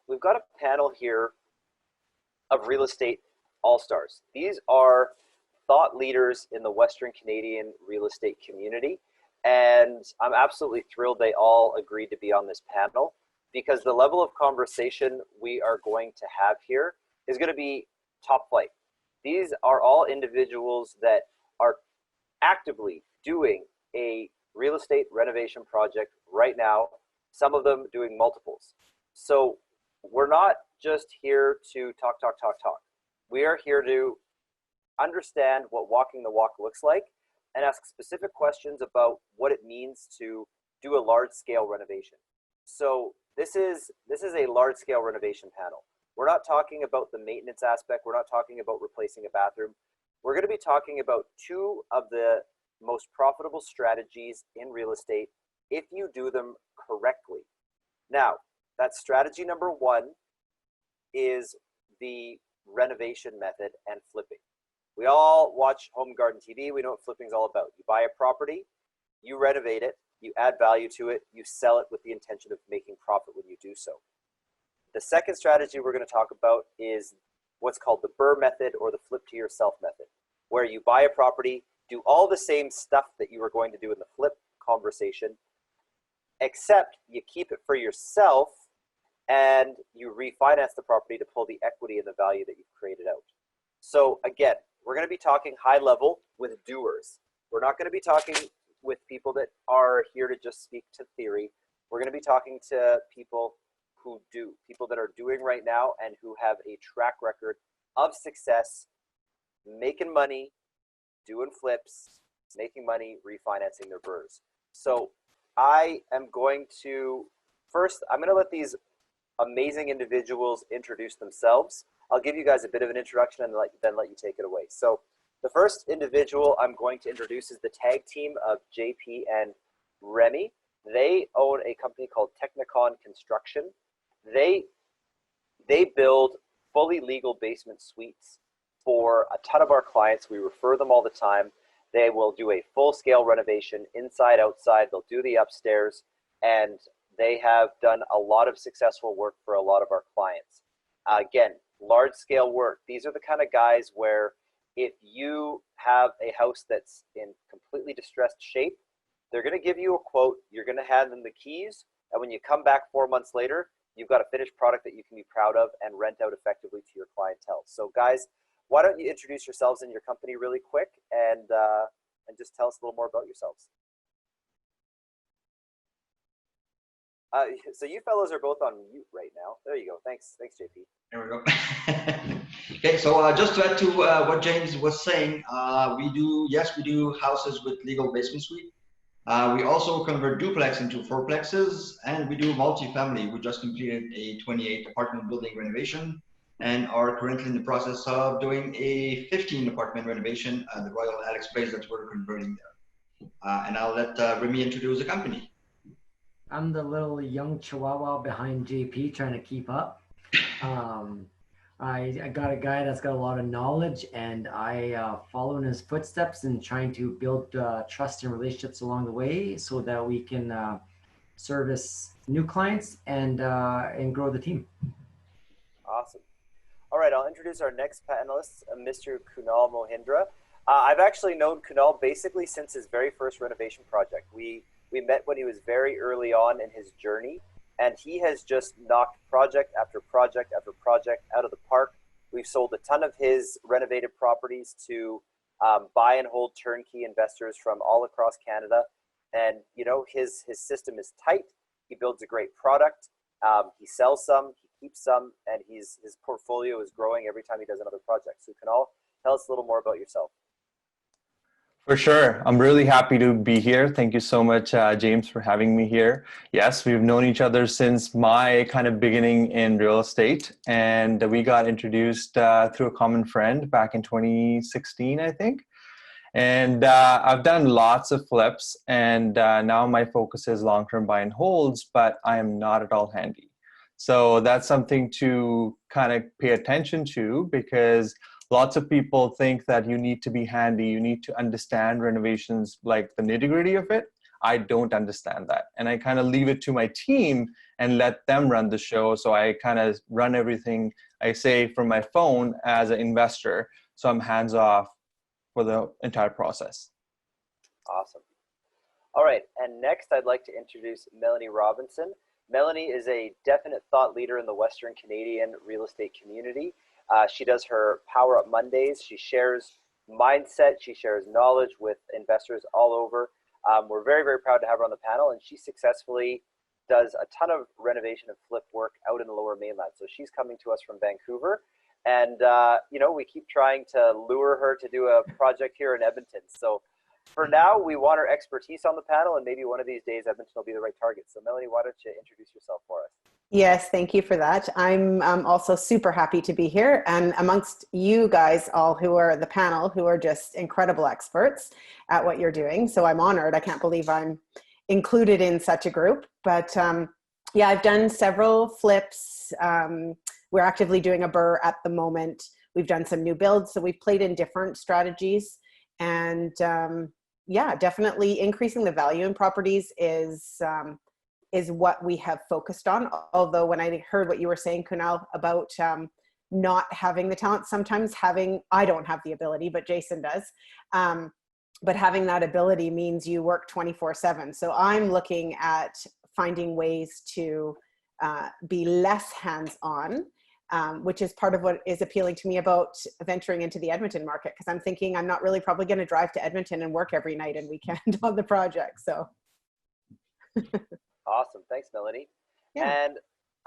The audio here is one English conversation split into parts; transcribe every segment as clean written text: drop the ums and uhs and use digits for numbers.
we've got a panel here of real estate all-stars. These are thought leaders in the Western Canadian real estate community, and I'm absolutely thrilled they all agreed to be on this panel, because the level of conversation we are going to have here is going to be top flight. These are all individuals that are actively doing a real estate renovation project right now, some of them doing multiples. So we're not just here to talk. We are here to understand what walking the walk looks like and ask specific questions about what it means to do a large-scale renovation. So this is a large-scale renovation panel. We're not talking about the maintenance aspect. We're not talking about replacing a bathroom. We're going to be talking about two of the most profitable strategies in real estate if you do them correctly. Now, that's strategy number one is the renovation method and flipping. We all watch Home Garden TV. We know what flipping is all about. You buy a property, you renovate it, you add value to it, you sell it with the intention of making profit when you do so. The second strategy we're going to talk about is what's called the BRRRR method, or the flip to yourself method, where you buy a property, do all the same stuff that you were going to do in the flip conversation, except you keep it for yourself and you refinance the property to pull the equity and the value that you've created out. So again, we're going to be talking high level with doers. We're not going to be talking with people that are here to just speak to theory. We're going to be talking to people who do, people that are doing right now and who have a track record of success, making money, doing flips, making money, refinancing their BRRRRs. So I am going to, first, I'm going to let these amazing individuals introduce themselves. I'll give you guys a bit of an introduction and then let you take it away. So the first individual I'm going to introduce is the tag team of JP and Remi. They own a company called Technicon Construction. They build fully legal basement suites for a ton of our clients. We refer them all the time. They will do a full-scale renovation inside, outside. They'll do the upstairs, and they have done a lot of successful work for a lot of our clients. Again, large-scale work. These are the kind of guys where if you have a house that's in completely distressed shape, they're going to give you a quote, you're going to hand them the keys, and when you come back 4 months later, you've got a finished product that you can be proud of and rent out effectively to your clientele. So guys, why don't you introduce yourselves and your company really quick and just tell us a little more about yourselves. So you fellows are both on mute right now. There you go. Thanks, JP. There we go. Okay, so just to add to what James was saying, we do houses with legal basement suite. We also convert duplex into fourplexes, and we do multifamily. We just completed a 28 apartment building renovation and are currently in the process of doing a 15 apartment renovation at the Royal Alex Place that we're converting there. And I'll let Remi introduce the company. I'm the little young chihuahua behind JP trying to keep up. I got a guy that's got a lot of knowledge, and I follow in his footsteps and trying to build trust and relationships along the way so that we can service new clients and grow the team. Awesome. All right, I'll introduce our next panelist, Mr. Kunal Mohindra. I've actually known Kunal basically since his very first renovation project. We met when he was very early on in his journey, and he has just knocked project after project after project out of the park. We've sold a ton of his renovated properties to buy and hold turnkey investors from all across Canada. And you know, his system is tight. He builds a great product. He sells some, he keeps some, and his portfolio is growing every time he does another project. So Kunal, tell us a little more about yourself. For sure. I'm really happy to be here. Thank you so much, James, for having me here. Yes, we've known each other since my kind of beginning in real estate, and we got introduced through a common friend back in 2016, I think. And I've done lots of flips, and now my focus is long-term buy and holds, but I am not at all handy. So that's something to kind of pay attention to, because lots of people think that you need to be handy, you need to understand renovations, like the nitty-gritty of it. I don't understand that. And I kind of leave it to my team and let them run the show. So I kind of run everything, I say, from my phone as an investor. So I'm hands off for the entire process. Awesome. All right, and next I'd like to introduce Melanie Robsinson. Melanie is a definite thought leader in the Western Canadian real estate community. She does her Power Up Mondays. She shares mindset. She shares knowledge with investors all over. We're very, very proud to have her on the panel, and she successfully does a ton of renovation and flip work out in the Lower Mainland. So she's coming to us from Vancouver, and you know, we keep trying to lure her to do a project here in Edmonton. So for now, we want her expertise on the panel, and maybe one of these days Edmonton will be the right target. So Melanie, why don't you introduce yourself for us? Yes, thank you for that. I'm also super happy to be here, and amongst you guys all who are the panel, who are just incredible experts at what you're doing. So I'm honored. I can't believe I'm included in such a group. But yeah, I've done several flips. We're actively doing a BRRRR at the moment. We've done some new builds, so we've played in different strategies. And yeah, definitely increasing the value in properties is what we have focused on. Although when I heard what you were saying, Kunal, about not having the talent, sometimes I don't have the ability, but Jason does. But having that ability means you work 24/7. So I'm looking at finding ways to be less hands-on, which is part of what is appealing to me about venturing into the Edmonton market, because I'm thinking I'm not really probably going to drive to Edmonton and work every night and weekend on the project. So. Awesome. Thanks, Melanie. Yeah. And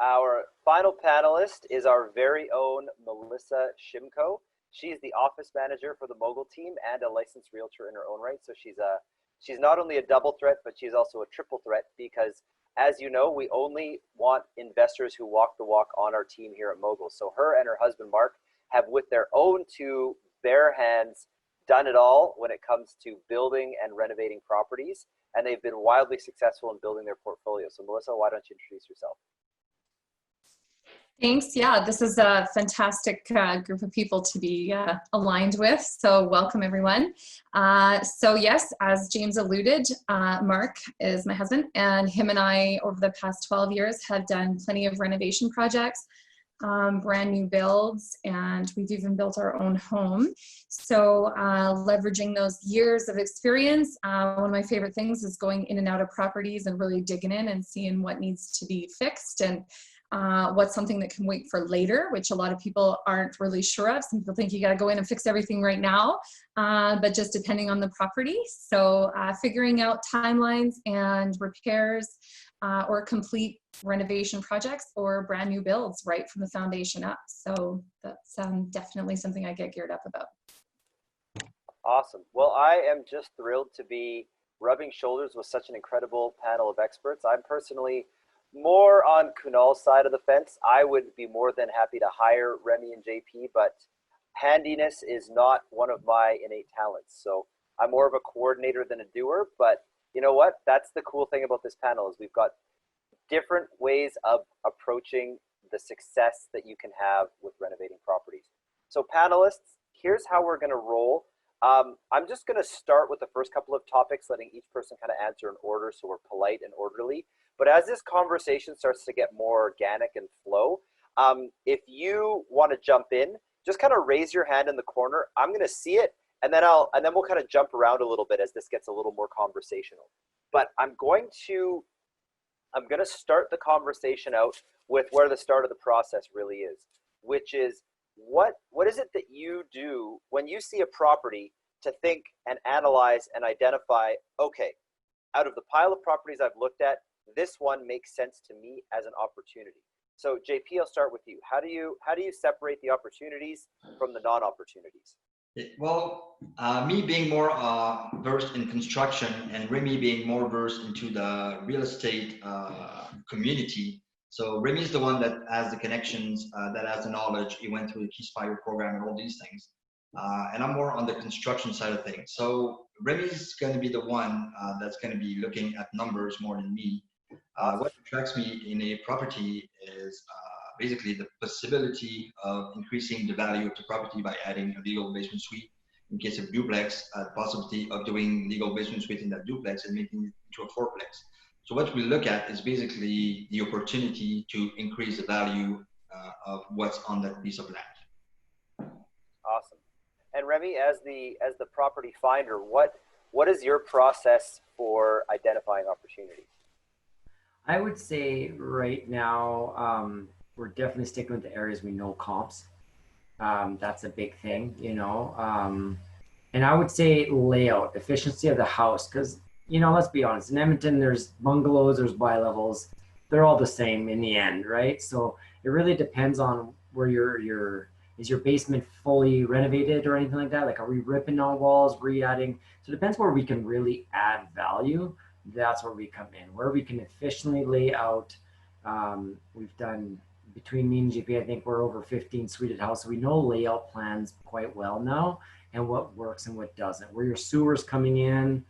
our final panelist is our very own Melissa Shymko. She's the office manager for the Mogul team and a licensed realtor in her own right. So she's not only a double threat, but she's also a triple threat, because as you know, we only want investors who walk the walk on our team here at Mogul. So her and her husband, Mark, have with their own two bare hands done it all when it comes to building and renovating properties. And they've been wildly successful in building their portfolio. So Melissa, why don't you introduce yourself? Thanks. Yeah, this is a fantastic group of people to be aligned with. So welcome, everyone. So yes, as James alluded, Mark is my husband, and him and I, over the past 12 years, have done plenty of renovation projects, brand new builds, and we've even built our own home. So leveraging those years of experience, one of my favorite things is going in and out of properties and really digging in and seeing what needs to be fixed and what's something that can wait for later, which a lot of people aren't really sure of. Some people think you got to go in and fix everything right now, but just depending on the property. So figuring out timelines and repairs or complete renovation projects or brand new builds right from the foundation up. So that's definitely something I get geared up about. Awesome. Well, I am just thrilled to be rubbing shoulders with such an incredible panel of experts. I'm personally more on Kunal's side of the fence. I would be more than happy to hire Remi and JP, but handiness is not one of my innate talents. So I'm more of a coordinator than a doer, but you know what? That's the cool thing about this panel is we've got different ways of approaching the success that you can have with renovating properties. So panelists, here's how we're gonna roll. I'm just gonna start with the first couple of topics, letting each person kind of answer in order so we're polite and orderly. But as this conversation starts to get more organic and flow, if you want to jump in, just kind of raise your hand in the corner. I'm going to see it, and then we'll kind of jump around a little bit as this gets a little more conversational. But I'm going to start the conversation out with where the start of the process really is, which is what is it that you do when you see a property to think and analyze and identify, okay, out of the pile of properties I've looked at, this one makes sense to me as an opportunity. So JP, I'll start with you. How do you separate the opportunities from the non-opportunities? Well, me being more versed in construction and Remi being more versed into the real estate community. So Remi is the one that has the connections, that has the knowledge. He went through the Keyspire program and all these things. And I'm more on the construction side of things. So Remi is going to be the one that's going to be looking at numbers more than me. What attracts me in a property is basically the possibility of increasing the value of the property by adding a legal basement suite, in case of duplex, the possibility of doing legal basement suite in that duplex and making it into a fourplex. So what we look at is basically the opportunity to increase the value of what's on that piece of land. Awesome. And Remi, as the property finder, what is your process for identifying opportunities? I would say right now, we're definitely sticking with the areas we know comps. That's a big thing, you know. And I would say layout, efficiency of the house, because, you know, let's be honest, in Edmonton, there's bungalows, there's bi-levels, they're all the same in the end, right? So it really depends on where is your basement fully renovated or anything like that? Like, are we ripping all walls, re-adding? So it depends where we can really add value. That's where we come in, where we can efficiently lay out. We've done, between me and GP, I think we're over 15 suited houses. So we know layout plans quite well now and what works and what doesn't. Where your sewer's coming in,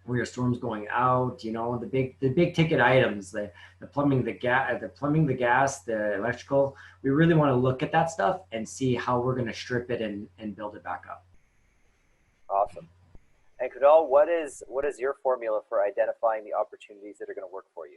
where your storm's going out, you know, the big ticket items, the plumbing, the gas, the electrical. We really want to look at that stuff and see how we're going to strip it and build it back up. Awesome. And Kunal, what is your formula for identifying the opportunities that are going to work for you?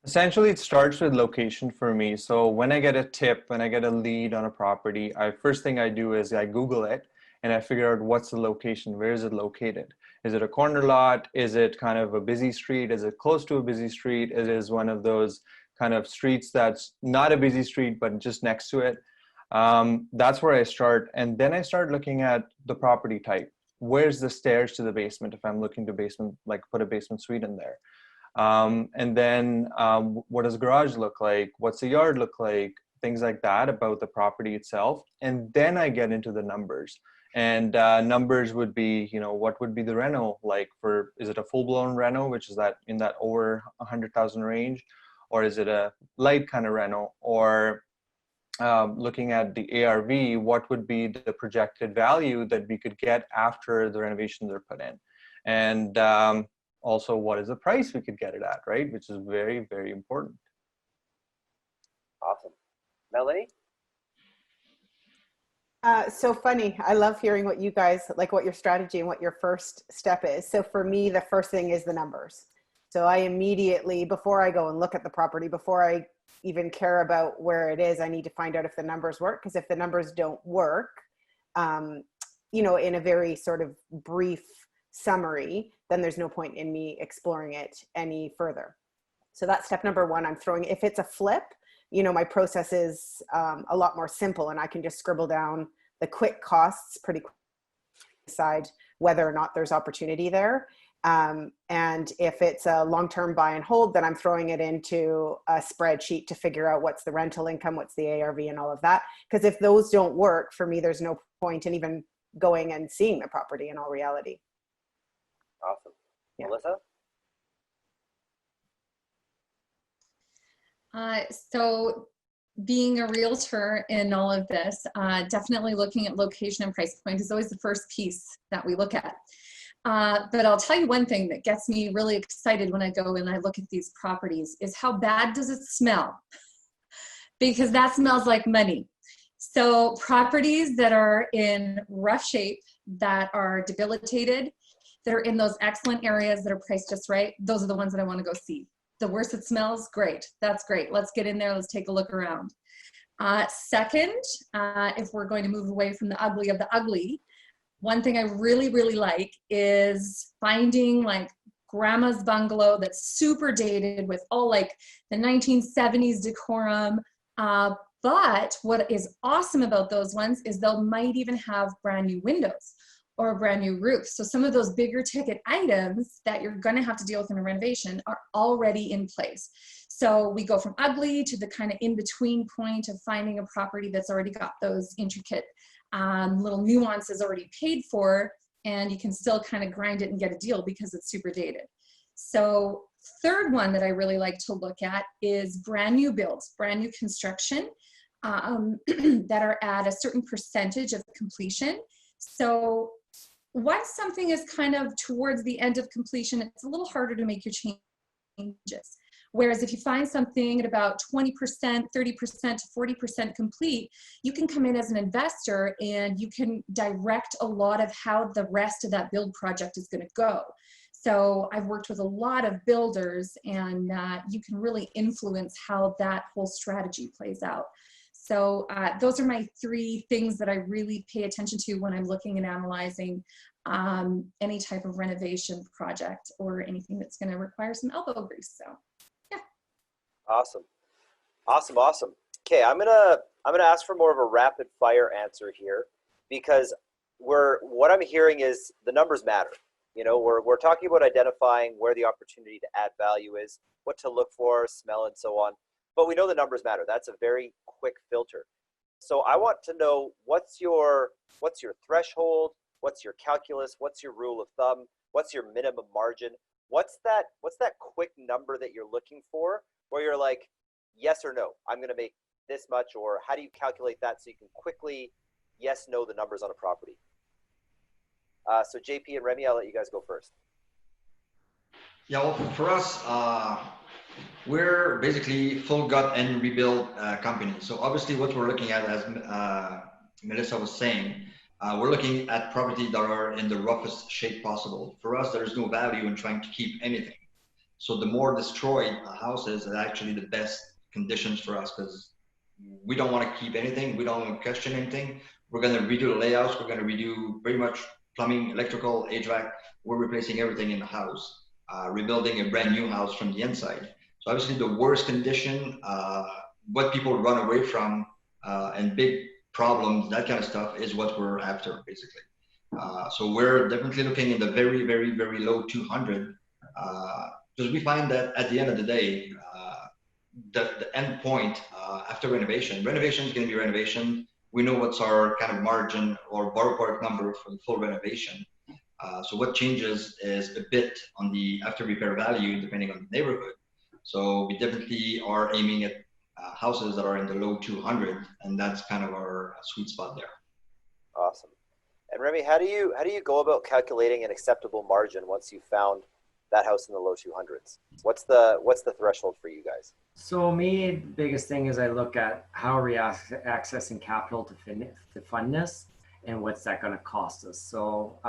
Essentially, it starts with location for me. So when I get a tip, when I get a lead on a property, first thing I do is I Google it and I figure out what's the location, where is it located? Is it a corner lot? Is it kind of a busy street? Is it close to a busy street? It is one of those kind of streets that's not a busy street, but just next to it. That's where I start. And then I start looking at the property type. Where's the stairs to the basement if I'm looking to put a basement suite in there? And then what does garage look like? What's the yard look like? Things like that about the property itself. And then I get into the numbers. And numbers would be, you know, what would be the reno like is it a full-blown reno, which is that in that over 100,000 range? Or is it a light kind of reno? Or looking at the ARV, what would be the projected value that we could get after the renovations are put in? And also, what is the price we could get it at, right? Which is very, very important. Awesome. Melanie? So funny. I love hearing what you guys, like what your strategy and what your first step is. So for me, the first thing is the numbers. So I immediately, before I go and look at the property, before I even care about where it is, I need to find out if the numbers work. Because if the numbers don't work, you know, in a very sort of brief summary, then there's no point in me exploring it any further. So that's step number one. I'm throwing, if it's a flip, you know, my process is a lot more simple and I can just scribble down the quick costs pretty quick, decide whether or not there's opportunity there. And if it's a long-term buy and hold, then I'm throwing it into a spreadsheet to figure out what's the rental income, what's the ARV and all of that. Because if those don't work for me, there's no point in even going and seeing the property in all reality. Awesome. Yeah. Melissa? So being a realtor in all of this, definitely looking at location and price point is always the first piece that we look at. But I'll tell you one thing that gets me really excited when I go and I look at these properties is how bad does it smell? Because that smells like money. So properties that are in rough shape, that are debilitated, that are in those excellent areas that are priced just right, those are the ones that I want to go see. The worse it smells, great. That's great. Let's get in there. Let's take a look around. Second, if we're going to move away from the ugly of the ugly, one thing I really, really like is finding like grandma's bungalow that's super dated with all like the 1970s decorum. But what is awesome about those ones is they'll might even have brand new windows or a brand new roof. So some of those bigger ticket items that you're gonna have to deal with in a renovation are already in place. So we go from ugly to the kind of in-between point of finding a property that's already got those intricate little nuances already paid for, and you can still kind of grind it and get a deal because it's super dated. So third one that I really like to look at is brand new builds, brand new construction that are at a certain percentage of completion. So once something is kind of towards the end of completion, it's a little harder to make your changes. Whereas if you find something at about 20%, 30% to 40% complete, you can come in as an investor and you can direct a lot of how the rest of that build project is going to go. So I've worked with a lot of builders, and you can really influence how that whole strategy plays out. So those are my 3 things that I really pay attention to when I'm looking and analyzing any type of renovation project or anything that's going to require some elbow grease. So, yeah. Awesome. Okay, I'm gonna ask for more of a rapid fire answer here, because what I'm hearing is the numbers matter. You know, we're talking about identifying where the opportunity to add value is, what to look for, smell, and so on. But we know the numbers matter. That's a very quick filter. So I want to know, what's your threshold? What's your calculus? What's your rule of thumb? What's your minimum margin? What's that quick number that you're looking for, where you're like, yes or no, I'm going to make this much? Or how do you calculate that so you can quickly yes, no the numbers on a property? So JP and Remi, I'll let you guys go first. Yeah, well, for us, we're basically full gut and rebuild company. So obviously what we're looking at, as Melissa was saying, we're looking at properties that are in the roughest shape possible. For us, there is no value in trying to keep anything. So the more destroyed a house is actually the best conditions for us, because we don't want to keep anything. We don't want to question anything. We're going to redo the layouts. We're going to redo pretty much plumbing, electrical, HVAC. We're replacing everything in the house, rebuilding a brand new house from the inside. So obviously the worst condition, what people run away from, and big problems, that kind of stuff, is what we're after, basically. So we're definitely looking in the very, very, very low 200, because we find that at the end of the day, the end point after renovation is going to be renovation. We know what's our kind of margin or ballpark number for the full renovation. So what changes is a bit on the after repair value, depending on the neighborhood. So we definitely are aiming at houses that are in the low 200, and that's kind of our sweet spot there. Awesome. And Remi, how do you go about calculating an acceptable margin once you've found that house in the low 200s? What's the threshold for you guys? So me, the biggest thing is I look at how are we accessing capital to fund this, and what's that going to cost us. So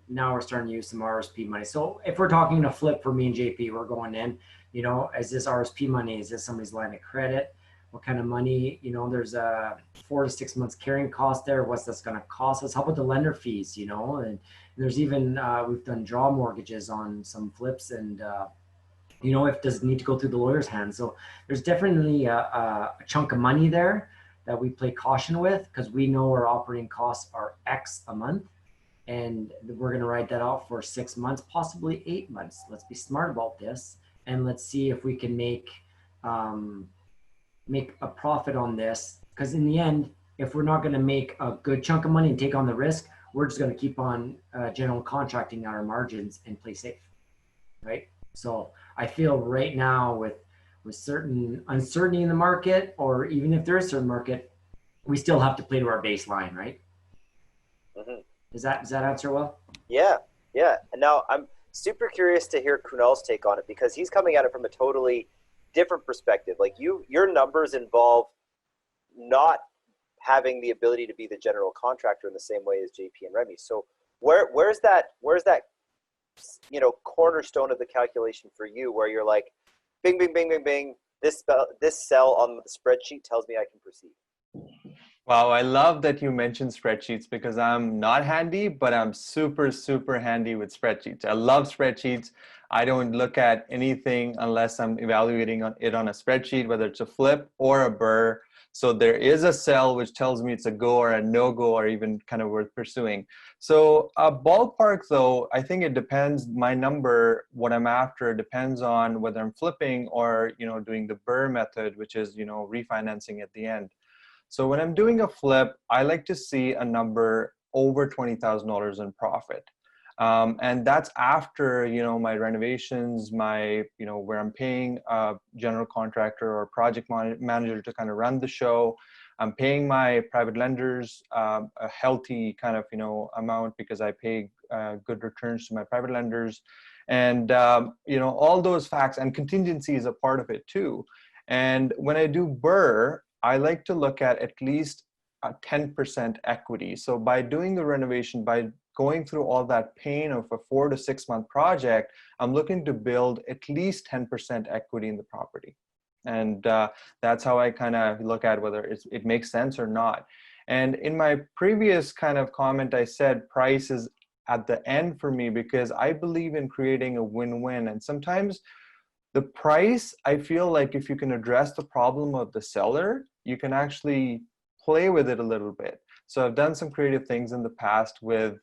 now we're starting to use some RSP money. So if we're talking a flip for me and JP, we're going in, you know, is this RSP money? Is this somebody's line of credit? What kind of money? You know, there's a 4 to 6 months carrying cost there. What's that's going to cost us? How about the lender fees, you know? And there's even, we've done draw mortgages on some flips, and, you know, if does need to go through the lawyer's hands. So there's definitely a chunk of money there that we play caution with, because we know our operating costs are X a month, and we're going to ride that out for 6 months, possibly 8 months. Let's be smart about this, and let's see if we can make a profit on this. Because in the end, if we're not going to make a good chunk of money and take on the risk, we're just going to keep on general contracting our margins and play safe, right? So I feel right now with certain uncertainty in the market, or even if there is a certain market, we still have to play to our baseline, right? Mm-hmm. Does that answer well? Yeah. And now I'm super curious to hear Kunal's take on it, because he's coming at it from a totally different perspective. Like your numbers involve not having the ability to be the general contractor in the same way as JP and Remi. So where's that you know, cornerstone of the calculation for you, where you're like, bing, bing, bing, bing, bing, this cell on the spreadsheet tells me I can proceed? Wow, I love that you mentioned spreadsheets, because I'm not handy, but I'm super, super handy with spreadsheets. I love spreadsheets. I don't look at anything unless I'm evaluating it on a spreadsheet, whether it's a flip or a BRRRR. So there is a cell which tells me it's a go or a no-go, or even kind of worth pursuing. So a ballpark, though, I think it depends. My number, what I'm after, depends on whether I'm flipping or, you know, doing the BRRRR method, which is, you know, refinancing at the end. So when I'm doing a flip, I like to see a number over $20,000 in profit. And that's after, you know, my renovations, my, you know, where I'm paying a general contractor or project manager to kind of run the show. I'm paying my private lenders a healthy kind of, you know, amount, because I pay good returns to my private lenders. And, all those facts and contingency is a part of it too. And when I do BRRRR, I like to look at least a 10% equity. So by doing the renovation, by going through all that pain of a 4 to 6 month project, I'm looking to build at least 10% equity in the property. And that's how I kind of look at whether it makes sense or not. And in my previous kind of comment, I said price is at the end for me because I believe in creating a win-win. And sometimes the price, I feel like if you can address the problem of the seller, you can actually play with it a little bit. So I've done some creative things in the past with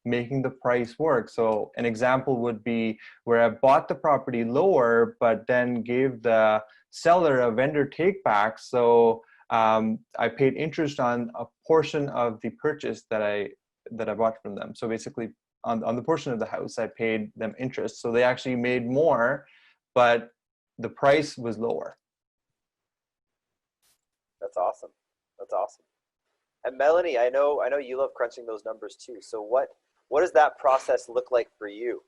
making the price work. So an example would be where I bought the property lower, but then gave the seller a vendor take back. So I paid interest on a portion of the purchase that I bought from them. So basically on the portion of the house, I paid them interest. So they actually made more, but the price was lower. That's awesome. That's awesome. And Melanie, I know you love crunching those numbers too. So what does that process look like for you?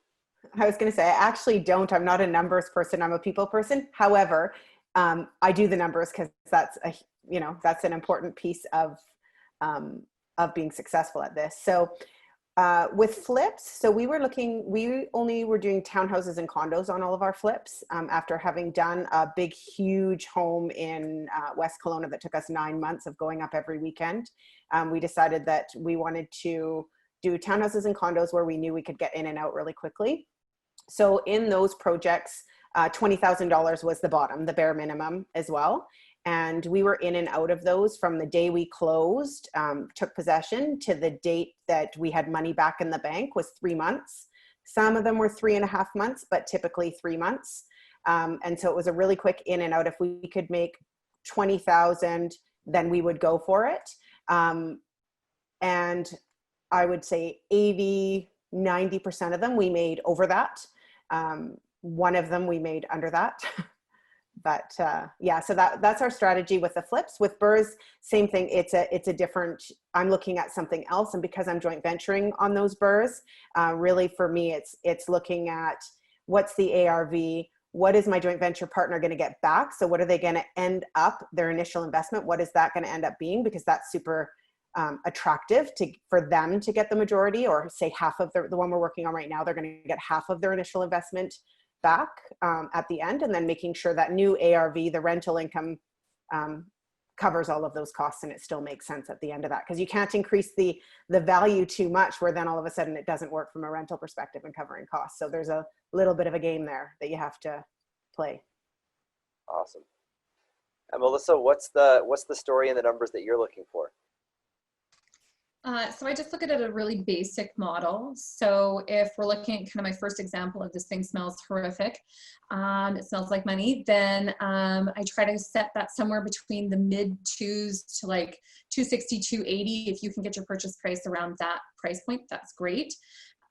I was going to say, I actually don't. I'm not a numbers person. I'm a people person. However, I do the numbers because that's an important piece of being successful at this. So with flips, so we only were doing townhouses and condos on all of our flips after having done a big, huge home in West Kelowna that took us 9 months of going up every weekend. We decided that we wanted to do townhouses and condos where we knew we could get in and out really quickly. So in those projects, $20,000 was the bottom, the bare minimum as well. And we were in and out of those from the day we closed, took possession, to the date that we had money back in the bank was 3 months. Some of them were 3.5 months, but typically 3 months. And so it was a really quick in and out. If we could make 20,000, then we would go for it. And I would say 80-90% of them we made over that. One of them we made under that. But yeah, so that's our strategy with the flips. With BRRRRs, same thing. It's a different, I'm looking at something else. And because I'm joint venturing on those BRRRRs, really for me, it's looking at what's the ARV, what is my joint venture partner going to get back? So what are they going to end up, their initial investment? What is that going to end up being? Because that's super attractive for them to get the majority, or say half of the one we're working on right now, they're going to get half of their initial investment back at the end, and then making sure that new ARV, the rental income, covers all of those costs, and it still makes sense at the end of that, because you can't increase the value too much where then all of a sudden it doesn't work from a rental perspective and covering costs. So there's a little bit of a game there that you have to play. Awesome. And Melissa, what's the story and the numbers that you're looking for? So I just look at it a really basic model. So if we're looking at kind of my first example of this thing smells horrific, it smells like money, then I try to set that somewhere between the mid twos to like 260, 280. If you can get your purchase price around that price point, that's great.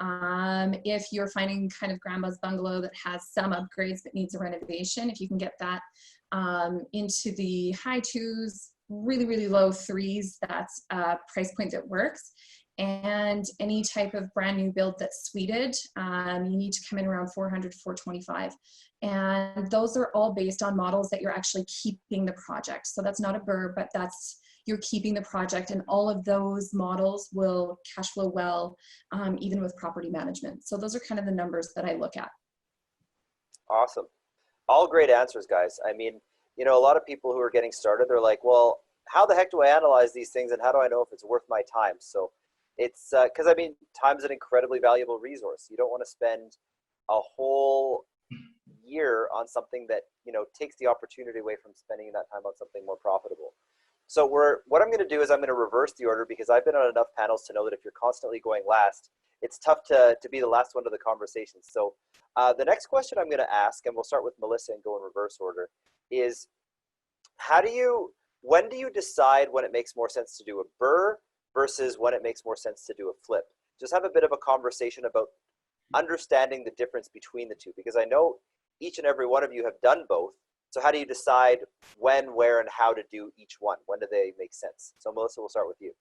If you're finding kind of grandma's bungalow that has some upgrades but needs a renovation, if you can get that into the high twos, really, really low threes, that's a price point that works. And any type of brand new build that's suited, you need to come in around 400 to 425. And those are all based on models that you're actually keeping the project. So that's not a BRRRR, but you're keeping the project, and all of those models will cash flow well, even with property management. So those are kind of the numbers that I look at. Awesome. All great answers, guys. I mean, a lot of people who are getting started, they're like, well, how the heck do I analyze these things, and how do I know if it's worth my time? So it's because I mean, time is an incredibly valuable resource. You don't want to spend a whole year on something that takes the opportunity away from spending that time on something more profitable. So what I'm going to do is I'm going to reverse the order, because I've been on enough panels to know that if you're constantly going last, it's tough to be the last one to the conversation. So the next question I'm going to ask, and we'll start with Melissa and go in reverse order, is when do you decide when it makes more sense to do a BRRRR versus when it makes more sense to do a flip? Just have a bit of a conversation about understanding the difference between the two, because I know each and every one of you have done both. So how do you decide when, where, and how to do each one? When do they make sense? So Melissa, we'll start with you.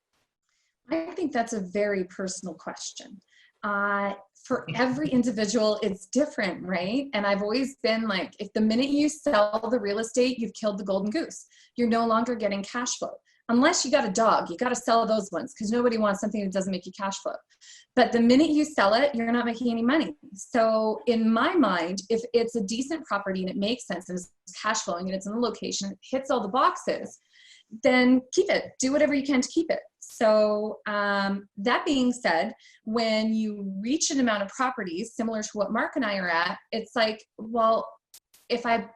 I think that's a very personal question. For every individual, it's different, right? And I've always been like, if the minute you sell the real estate, you've killed the golden goose. You're no longer getting cash flow. Unless you got a dog, you got to sell those ones because nobody wants something that doesn't make you cash flow. But the minute you sell it, you're not making any money. So in my mind, if it's a decent property and it makes sense and it's cash flowing and it's in the location, it hits all the boxes, then keep it. Do whatever you can to keep it. So that being said, when you reach an amount of properties similar to what Mark and I are at, it's like, well, if I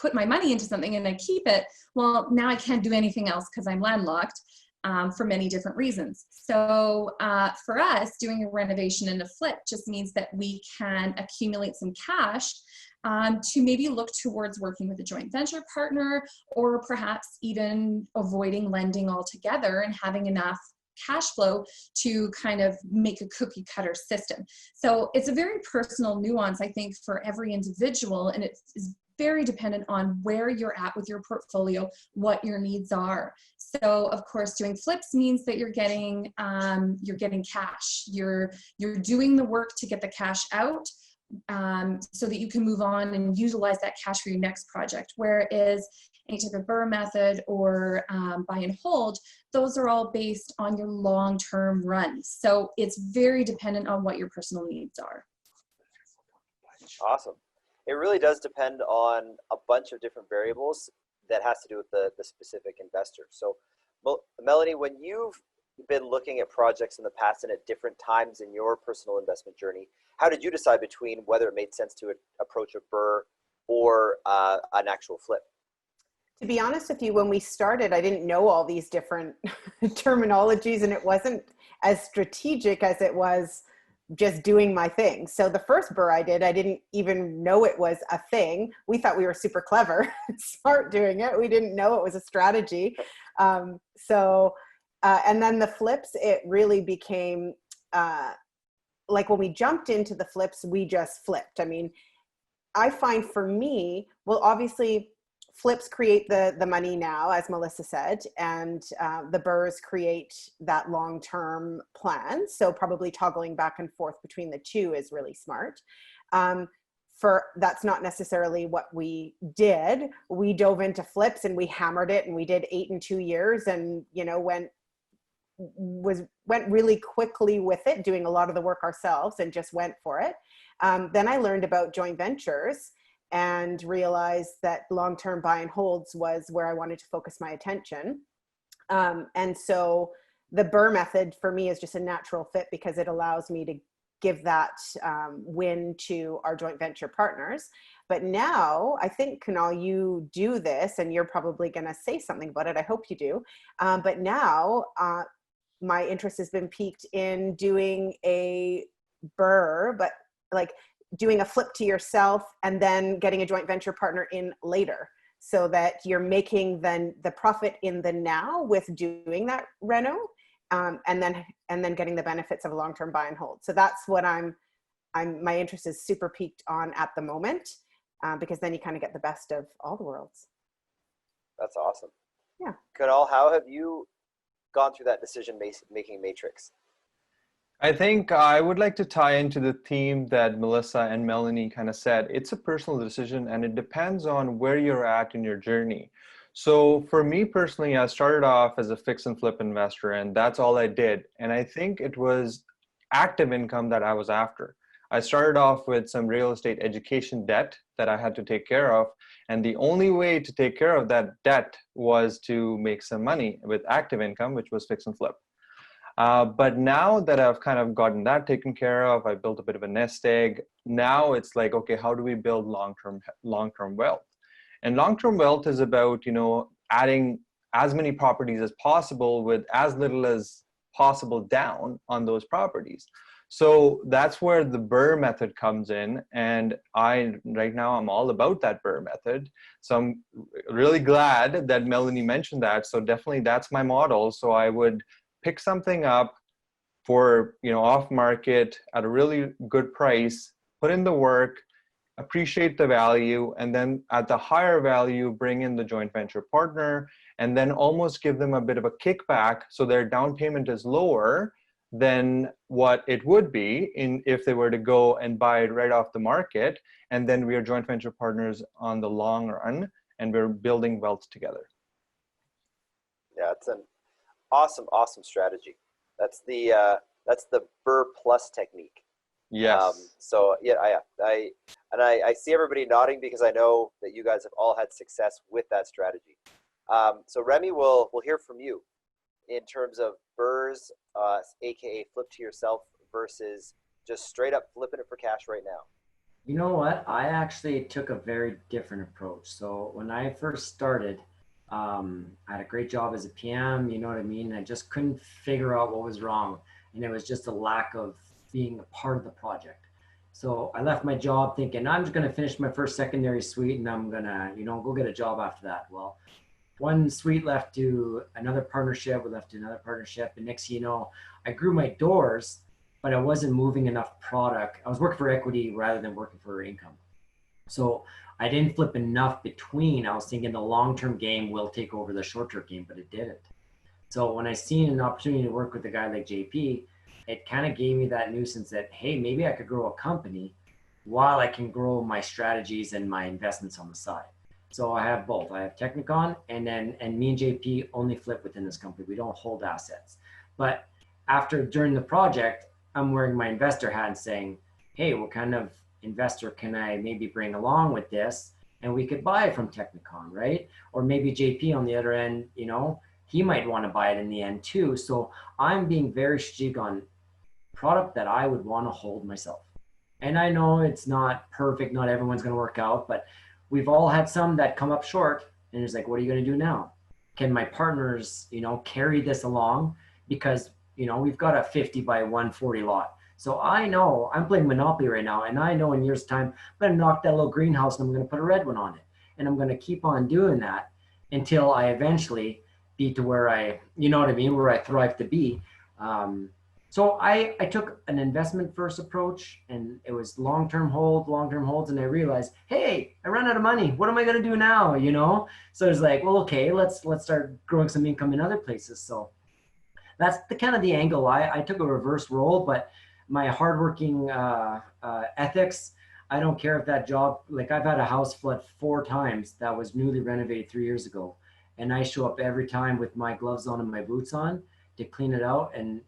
put my money into something and I keep it, well, now I can't do anything else because I'm landlocked for many different reasons. So for us, doing a renovation and a flip just means that we can accumulate some cash to maybe look towards working with a joint venture partner, or perhaps even avoiding lending altogether and having enough cash flow to kind of make a cookie cutter system. So it's a very personal nuance, I think, for every individual, and it is very dependent on where you're at with your portfolio, what your needs are. So of course, doing flips means that you're getting cash. You're doing the work to get the cash out, so that you can move on and utilize that cash for your next project. Whereas any type of BRRRR method or buy and hold, those are all based on your long-term runs. So it's very dependent on what your personal needs are. Awesome. It really does depend on a bunch of different variables that has to do with the specific investor. So Melanie, when you've been looking at projects in the past and at different times in your personal investment journey, how did you decide between whether it made sense to approach a BRRRR or an actual flip? To be honest with you, when we started, I didn't know all these different terminologies, and it wasn't as strategic as it was just doing my thing. So the first BRRRR I did, I didn't even know it was a thing. We thought we were super clever, smart doing it. We didn't know it was a strategy. And then the flips, it really became like when we jumped into the flips, we just flipped. I mean, I find for me, well, obviously flips create the money now, as Melissa said, and the BRRRRs create that long-term plan. So probably toggling back and forth between the two is really smart. That's not necessarily what we did. We dove into flips and we hammered it, and we did 8 in 2 years, and went really quickly with it, doing a lot of the work ourselves, and just went for it. Then I learned about joint ventures and realized that long-term buy and holds was where I wanted to focus my attention. And so the BRRRR method for me is just a natural fit because it allows me to give that win to our joint venture partners. But now I think, Kunal, you do this, and you're probably going to say something about it. I hope you do. But now my interest has been piqued in doing a BRRRR, but like doing a flip to yourself and then getting a joint venture partner in later, so that you're making then the profit in the now with doing that reno, and then getting the benefits of a long-term buy and hold. So that's what my interest is super piqued on at the moment, because then you kind of get the best of all the worlds. That's awesome. Yeah. Kunal, how have you gone through that decision-making matrix? I think I would like to tie into the theme that Melissa and Melanie kind of said. It's a personal decision, and it depends on where you're at in your journey. So for me personally, I started off as a fix and flip investor, and that's all I did. And I think it was active income that I was after. I started off with some real estate education debt that I had to take care of. And the only way to take care of that debt was to make some money with active income, which was fix and flip. But now that I've kind of gotten that taken care of, I built a bit of a nest egg. Now it's like, okay, how do we build long-term wealth? And long-term wealth is about, adding as many properties as possible with as little as possible down on those properties. So that's where the BRRRR method comes in. And right now I'm all about that BRRRR method. So I'm really glad that Melanie mentioned that. So definitely that's my model. So I would pick something up for, off market at a really good price, put in the work, appreciate the value, and then at the higher value, bring in the joint venture partner, and then almost give them a bit of a kickback so their down payment is lower, than what it would be if they were to go and buy it right off the market. And then we are joint venture partners on the long run, and we're building wealth together. Yeah, it's an awesome, awesome strategy. That's the BRRRR plus technique. Yes. So yeah, I see everybody nodding because I know that you guys have all had success with that strategy. So Remi, we'll hear from you in terms of BRRRRs, aka flip to yourself versus just straight up flipping it for cash right now. You know what? I actually took a very different approach. So when I first started, I had a great job as a PM, you know what I mean? I just couldn't figure out what was wrong. And it was just a lack of being a part of the project. So I left my job thinking I'm just going to finish my first secondary suite and I'm going to, go get a job after that. Well, one suite left to another partnership, we left to another partnership. And next thing you know, I grew my doors, but I wasn't moving enough product. I was working for equity rather than working for income. So I didn't flip enough between. I was thinking the long-term game will take over the short-term game, but it didn't. So when I seen an opportunity to work with a guy like JP, it kind of gave me that nuisance that, hey, maybe I could grow a company while I can grow my strategies and my investments on the side. So I have both. I have Technicon and me and JP only flip within this company. We don't hold assets. But during the project, I'm wearing my investor hat and saying, hey, what kind of investor can I maybe bring along with this? And we could buy it from Technicon, right? Or maybe JP on the other end, he might want to buy it in the end too. So I'm being very strategic on product that I would want to hold myself. And I know it's not perfect. Not everyone's going to work out, but we've all had some that come up short. And it's like, what are you going to do now? Can my partners, carry this along? Because, we've got a 50 by 140 lot. So I know I'm playing Monopoly right now. And I know in years time, I'm going to knock that little greenhouse and I'm going to put a red one on it. And I'm going to keep on doing that until I eventually be to where where I thrive to be. So I took an investment first approach, and it was long-term holds. And I realized, hey, I ran out of money. What am I going to do now? So it's like, well, okay, let's start growing some income in other places. So that's the angle. I took a reverse role, but my hardworking ethics, I don't care if that job, like I've had a house flood 4 times that was newly renovated 3 years ago. And I show up every time with my gloves on and my boots on to clean it out. And,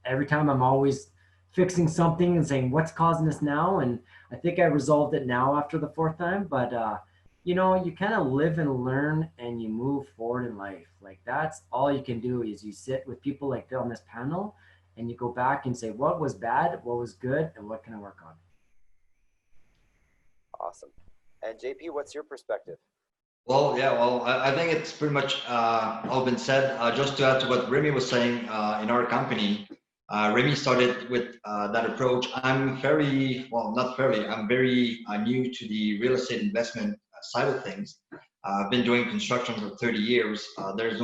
every time I'm always fixing something and saying, what's causing this now? And I think I resolved it now after the 4th time, but you kind of live and learn and you move forward in life. Like that's all you can do is you sit with people like on this panel and you go back and say, what was bad, what was good, and what can I work on? Awesome. And JP, what's your perspective? Well, I think it's pretty much all been said. Just to add to what Remi was saying, in our company, Remi started with that approach. I'm very new to the real estate investment side of things. I've been doing construction for 30 years. There's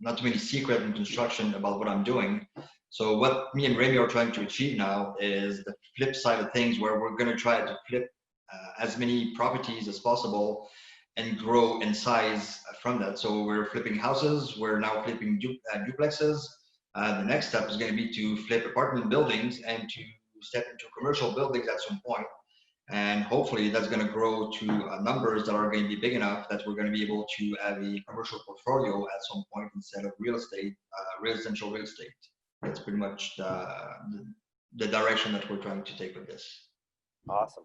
not too many secrets in construction about what I'm doing. So what me and Remi are trying to achieve now is the flip side of things, where we're going to try to flip as many properties as possible and grow in size from that. So we're flipping houses. We're now flipping duplexes. The next step is going to be to flip apartment buildings and to step into commercial buildings at some point. And hopefully that's going to grow to numbers that are going to be big enough that we're going to be able to have a commercial portfolio at some point instead of residential real estate. That's pretty much the direction that we're trying to take with this. Awesome.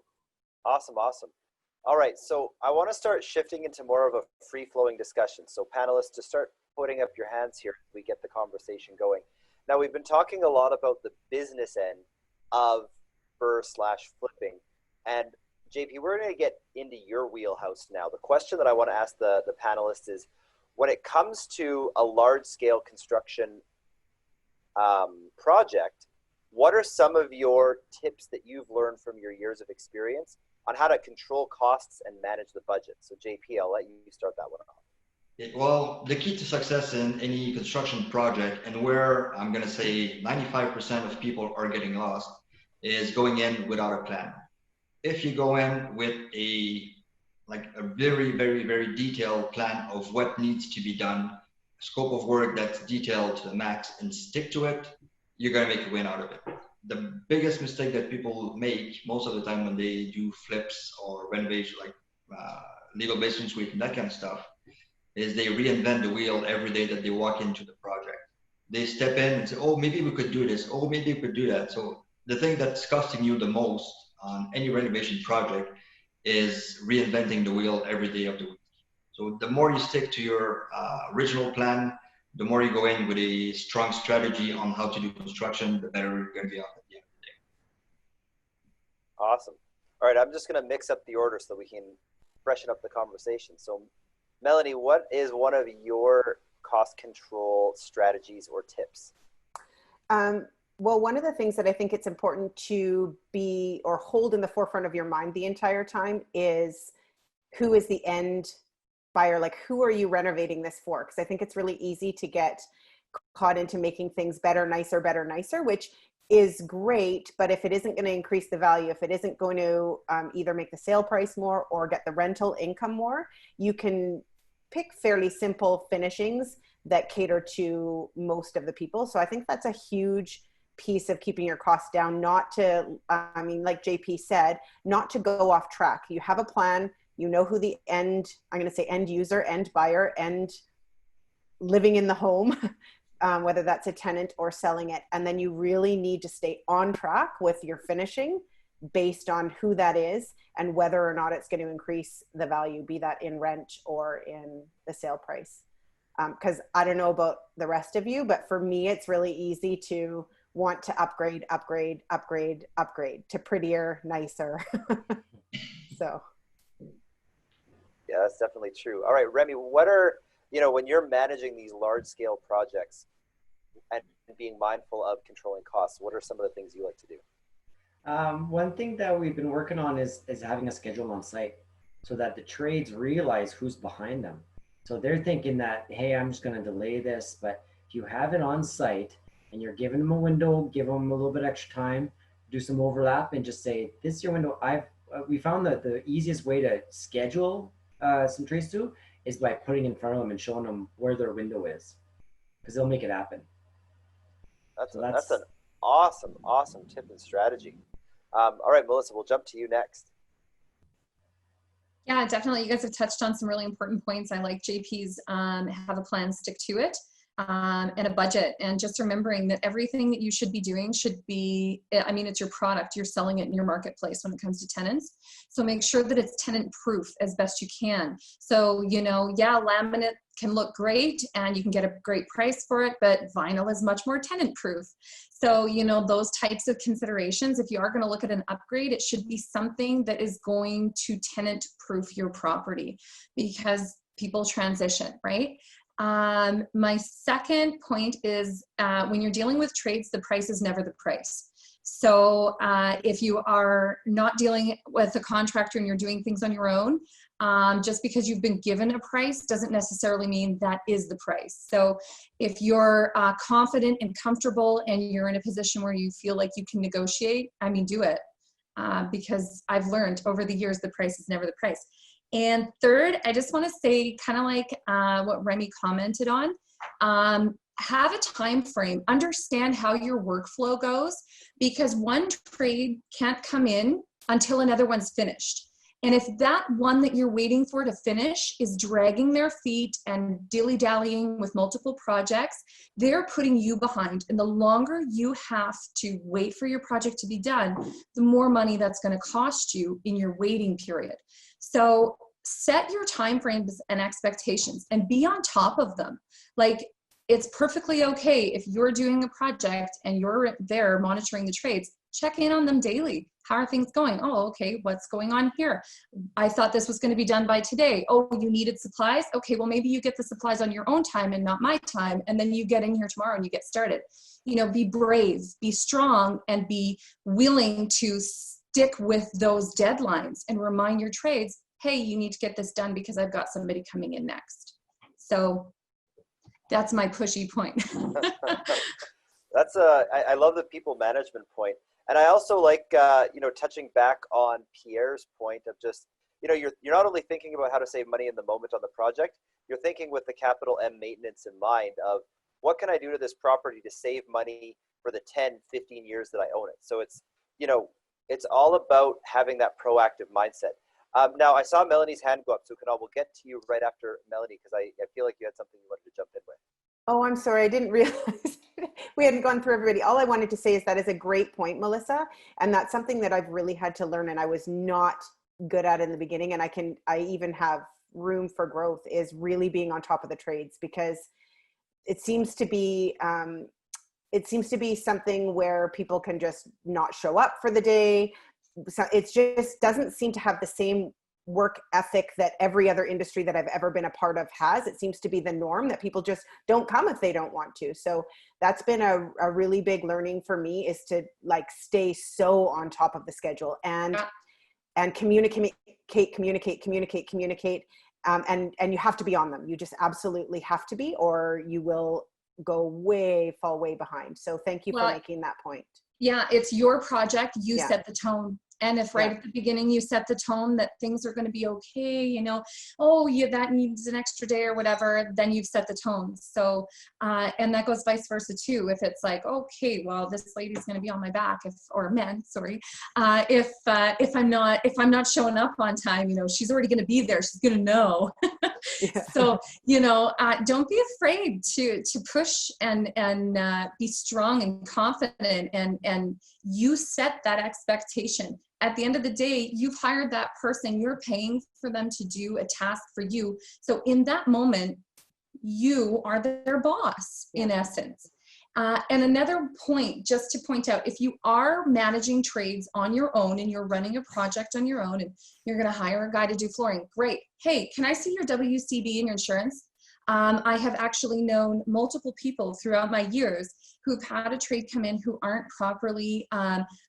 All right, so I want to start shifting into more of a free-flowing discussion. So panelists, to start putting up your hands here, we get the conversation going. Now, we've been talking a lot about the business end of BRRRR/flipping. And JP, we're going to get into your wheelhouse now. The question that I want to ask the panelists is, when it comes to a large-scale construction project, what are some of your tips that you've learned from your years of experience on how to control costs and manage the budget? So JP, I'll let you start that one off. Well, the key to success in any construction project, and where I'm going to say 95% of people are getting lost, is going in without a plan. If you go in with a very, very, very detailed plan of what needs to be done, scope of work that's detailed to the max, and stick to it, you're going to make a win out of it. The biggest mistake that people make most of the time when they do flips or renovation, like legal basement suite and that kind of stuff, is they reinvent the wheel every day that they walk into the project. They step in and say, oh, maybe we could do this. Oh, maybe we could do that. So the thing that's costing you the most on any renovation project is reinventing the wheel every day of the week. So the more you stick to your original plan, the more you go in with a strong strategy on how to do construction, the better you're going to be off at the end of the day. Awesome. All right, I'm just going to mix up the order so we can freshen up the conversation. So, Melanie, what is one of your cost control strategies or tips? Well, one of the things that I think it's important to be or hold in the forefront of your mind the entire time is who is the end buyer? Like, who are you renovating this for? Because I think it's really easy to get caught into making things better, nicer, which is great. But if it isn't going to increase the value, if it isn't going to either make the sale price more or get the rental income more, you can pick fairly simple finishings that cater to most of the people. So I think that's a huge piece of keeping your costs down, not to, I mean, like JP said, not to go off track. You have a plan, you know who the end, I'm going to say end user, end buyer, end living in the home, whether that's a tenant or selling it. And then you really need to stay on track with your finishing based on who that is and whether or not it's going to increase the value, be that in rent or in the sale price. Because I don't know about the rest of you, but for me, it's really easy to want to upgrade to prettier, nicer. So. Yeah, that's definitely true. All right, Remi, what are, when you're managing these large scale projects and being mindful of controlling costs, what are some of the things you like to do? One thing that we've been working on is having a schedule on site so that the trades realize who's behind them. So they're thinking that, hey, I'm just going to delay this. But if you have it on site and you're giving them a window, give them a little bit extra time, do some overlap and just say, this is your window. We found that the easiest way to schedule some trades to is by putting in front of them and showing them where their window is, because they'll make it happen. That's an awesome tip and strategy. All right, Melissa, we'll jump to you next. Yeah, definitely. You guys have touched on some really important points. I like JP's have a plan, stick to it, and a budget. And just remembering that everything that you should be doing should be, I mean, it's your product. You're selling it in your marketplace when it comes to tenants. So make sure that it's tenant proof as best you can. So, yeah, laminate can look great and you can get a great price for it, but vinyl is much more tenant proof. So, those types of considerations, if you are going to look at an upgrade, it should be something that is going to tenant proof your property because people transition, right? My second point is when you're dealing with trades, the price is never the price. So if you are not dealing with a contractor and you're doing things on your own, just because you've been given a price doesn't necessarily mean that is the price. So if you're confident and comfortable and you're in a position where you feel like you can negotiate, I mean, do it. Because I've learned over the years, the price is never the price. And third, I just want to say, kind of like what Remi commented on, have a time frame, understand how your workflow goes, because one trade can't come in until another one's finished. And if that one that you're waiting for to finish is dragging their feet and dilly-dallying with multiple projects, they're putting you behind. And the longer you have to wait for your project to be done, the more money that's going to cost you in your waiting period. So set your timeframes and expectations and be on top of them. Like, it's perfectly okay if you're doing a project and you're there monitoring the trades, check in on them daily. How are things going? Oh, okay, what's going on here? I thought this was going to be done by today. Oh, you needed supplies? Okay, well, maybe you get the supplies on your own time and not my time, and then you get in here tomorrow and you get started. Be brave, be strong, and be willing to stick with those deadlines and remind your trades, hey, you need to get this done because I've got somebody coming in next. So that's my pushy point. I love the people management point. And I also like, touching back on Pierre's point of just, you're not only thinking about how to save money in the moment on the project, you're thinking with the capital M maintenance in mind of what can I do to this property to save money for the 10, 15 years that I own it. So it's, you know, it's all about having that proactive mindset. Now, I saw Melanie's hand go up, so Kunal, we'll get to you right after Melanie, because I feel like you had something you wanted to jump in with. Oh, I'm sorry. I didn't realize we hadn't gone through everybody. All I wanted to say is that is a great point, Melissa. And that's something that I've really had to learn, and I was not good at in the beginning. And I even have room for growth, is really being on top of the trades, because it seems to be something where people can just not show up for the day. So it just doesn't seem to have the same work ethic that every other industry that I've ever been a part of has. It seems to be the norm that people just don't come if they don't want to. So that's been a really big learning for me, is to like stay so on top of the schedule and communicate. And you have to be on them. You just absolutely have to be, or you will fall way behind. So thank you for making that point. Yeah, it's your project. You set the tone. And if right at the beginning you set the tone that things are going to be okay, you know, oh yeah, that needs an extra day or whatever, then you've set the tone. So, and that goes vice versa too. If it's like, okay, well, this lady's going to be on my back, or men, sorry, if I'm not showing up on time, you know, she's already going to be there. She's going to know. So, you know, don't be afraid to push and be strong and confident, and you set that expectation. At the end of the day, you've hired that person, you're paying for them to do a task for you. So in that moment, you are their boss, in essence. And another point, just to point out, if you are managing trades on your own and you're running a project on your own and you're going to hire a guy to do flooring, great. Hey, can I see your WCB and your insurance? I have actually known multiple people throughout my years who've had a trade come in who aren't properly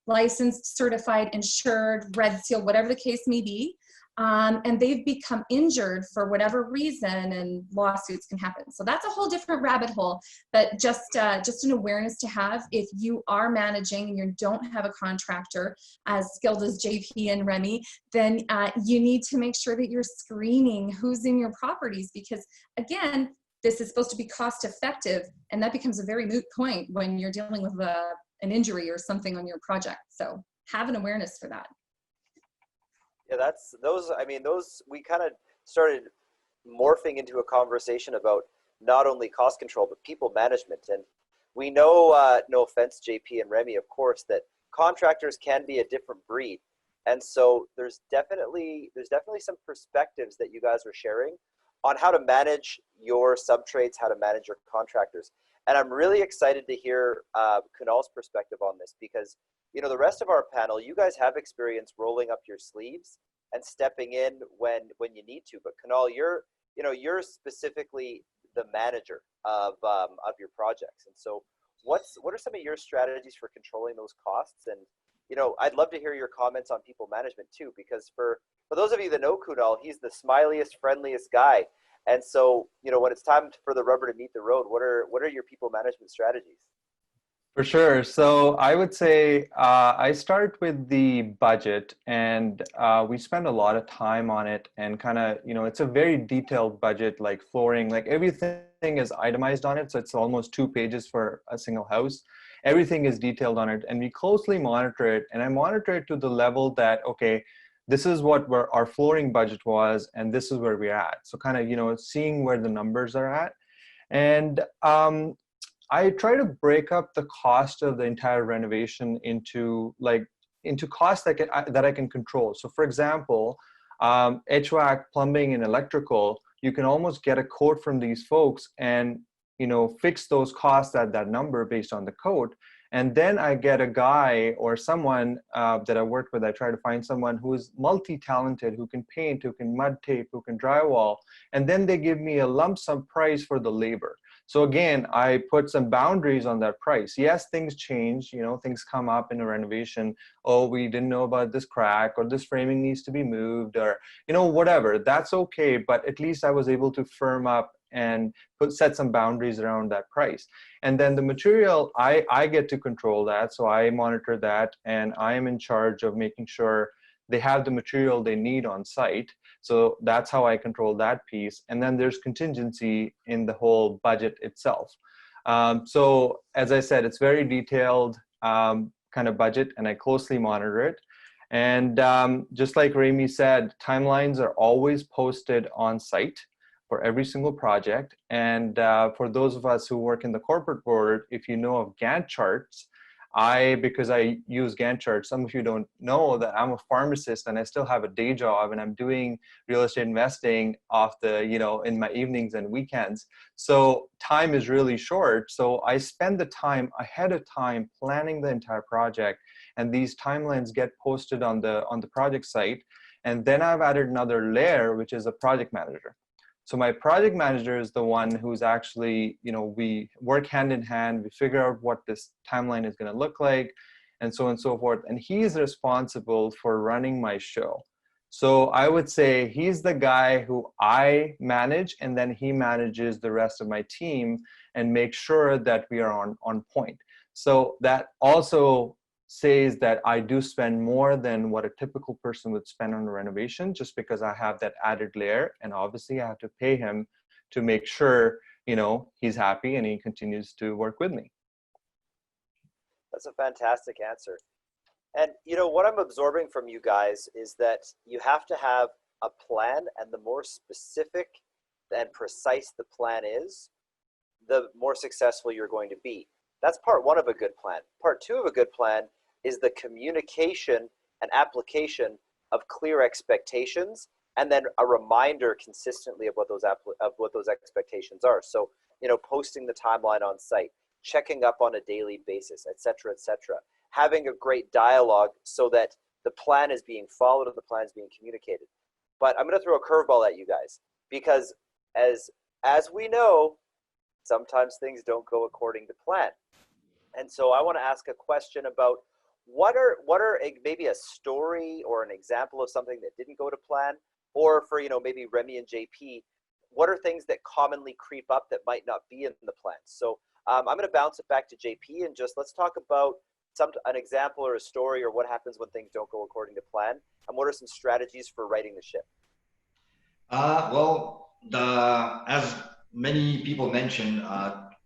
licensed, certified, insured, red seal, whatever the case may be. And they've become injured for whatever reason, and lawsuits can happen. So that's a whole different rabbit hole, but just an awareness to have if you are managing and you don't have a contractor as skilled as JP and Remi, then you need to make sure that you're screening who's in your properties, because again, this is supposed to be cost effective, and that becomes a very moot point when you're dealing with an injury or something on your project. So have an awareness for that. Yeah, those we kind of started morphing into a conversation about not only cost control, but people management. And we know, no offense, JP and Remi, of course, that contractors can be a different breed. And so there's definitely some perspectives that you guys are sharing on how to manage your sub-trades, how to manage your contractors. And I'm really excited to hear Kunal's perspective on this, because you know, the rest of our panel, you guys have experience rolling up your sleeves and stepping in when you need to. But Kunal, you're specifically the manager of your projects. And so what are some of your strategies for controlling those costs? And you know, I'd love to hear your comments on people management too, because for those of you that know Kunal, he's the smiliest, friendliest guy. And so, you know, when it's time for the rubber to meet the road, what are your people management strategies? For sure. So I would say I start with the budget, and we spend a lot of time on it, and kind of, you know, it's a very detailed budget, like flooring, like everything is itemized on it. So it's almost 2 pages for a single house. Everything is detailed on it, and we closely monitor it. And I monitor it to the level that, okay, this is what our flooring budget was, and this is where we're at. So kind of, you know, seeing where the numbers are at. And I try to break up the cost of the entire renovation into costs that I can control. So for example, HVAC, plumbing, and electrical, you can almost get a quote from these folks and, you know, fix those costs at that number based on the quote. And then I get a guy or someone that I work with. I try to find someone who is multi-talented, who can paint, who can mud tape, who can drywall. And then they give me a lump sum price for the labor. So again, I put some boundaries on that price. Yes, things change, you know, things come up in a renovation. Oh, we didn't know about this crack, or this framing needs to be moved, or, you know, whatever. That's okay. But at least I was able to firm up and set some boundaries around that price. And then the material, I get to control that. So I monitor that, and I am in charge of making sure they have the material they need on site. So that's how I control that piece. And then there's contingency in the whole budget itself. So as I said, it's very detailed kind of budget, and I closely monitor it. And just like Remi said, timelines are always posted on site for every single project. And for those of us who work in the corporate world, if you know of Gantt charts, because I use Gantt charts, some of you don't know that I'm a pharmacist and I still have a day job, and I'm doing real estate investing in my evenings and weekends. So time is really short. So I spend the time ahead of time planning the entire project, and these timelines get posted on the project site. And then I've added another layer, which is a project manager. So my project manager is the one who's actually, we work hand in hand, we figure out what this timeline is going to look like, and so on and so forth. And he's responsible for running my show. So I would say he's the guy who I manage, and then he manages the rest of my team and makes sure that we are on point. So that also says that I do spend more than what a typical person would spend on a renovation, just because I have that added layer, and obviously I have to pay him to make sure, he's happy and he continues to work with me. That's a fantastic answer. And what I'm absorbing from you guys is that you have to have a plan, and the more specific and precise the plan is, the more successful you're going to be. That's part one of a good plan. Part two of a good plan is the communication and application of clear expectations, and then a reminder consistently of what those expectations are. So, posting the timeline on site, checking up on a daily basis, et cetera, having a great dialogue so that the plan is being followed and the plan is being communicated. But I'm going to throw a curveball at you guys, because as we know, sometimes things don't go according to plan. And so I want to ask a question about what are maybe a story or an example of something that didn't go to plan, or for maybe Remi and JP, what are things that commonly creep up that might not be in the plan? So I'm going to bounce it back to JP, and just let's talk about an example or a story, or what happens when things don't go according to plan, and what are some strategies for righting the ship? As many people mentioned,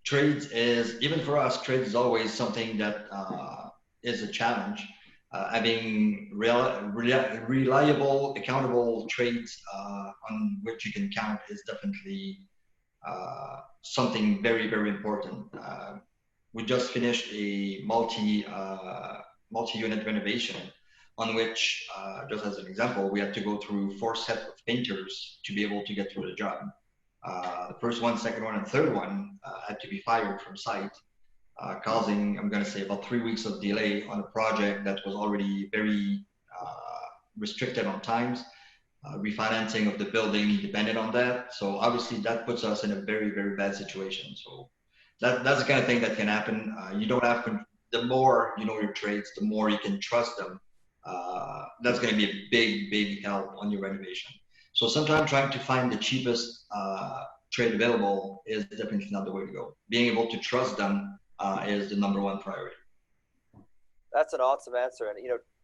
trades even for us, trades is always something that is a challenge. Having reliable, accountable trades on which you can count is definitely something very, very important. We just finished a multi-unit renovation on which, just as an example, we had to go through 4 sets of painters to be able to get through the job. The first one, second one, and third one had to be fired from site, causing, I'm going to say, about 3 weeks of delay on a project that was already very restricted on times. Refinancing of the building depended on that. So obviously that puts us in a very, very bad situation. So that's the kind of thing that can happen. You don't have the more you know your trades, the more you can trust them. That's going to be a big, big help on your renovation. So sometimes trying to find the cheapest trade available is definitely not the way to go. Being able to trust them is the #1 priority. That's an awesome answer. And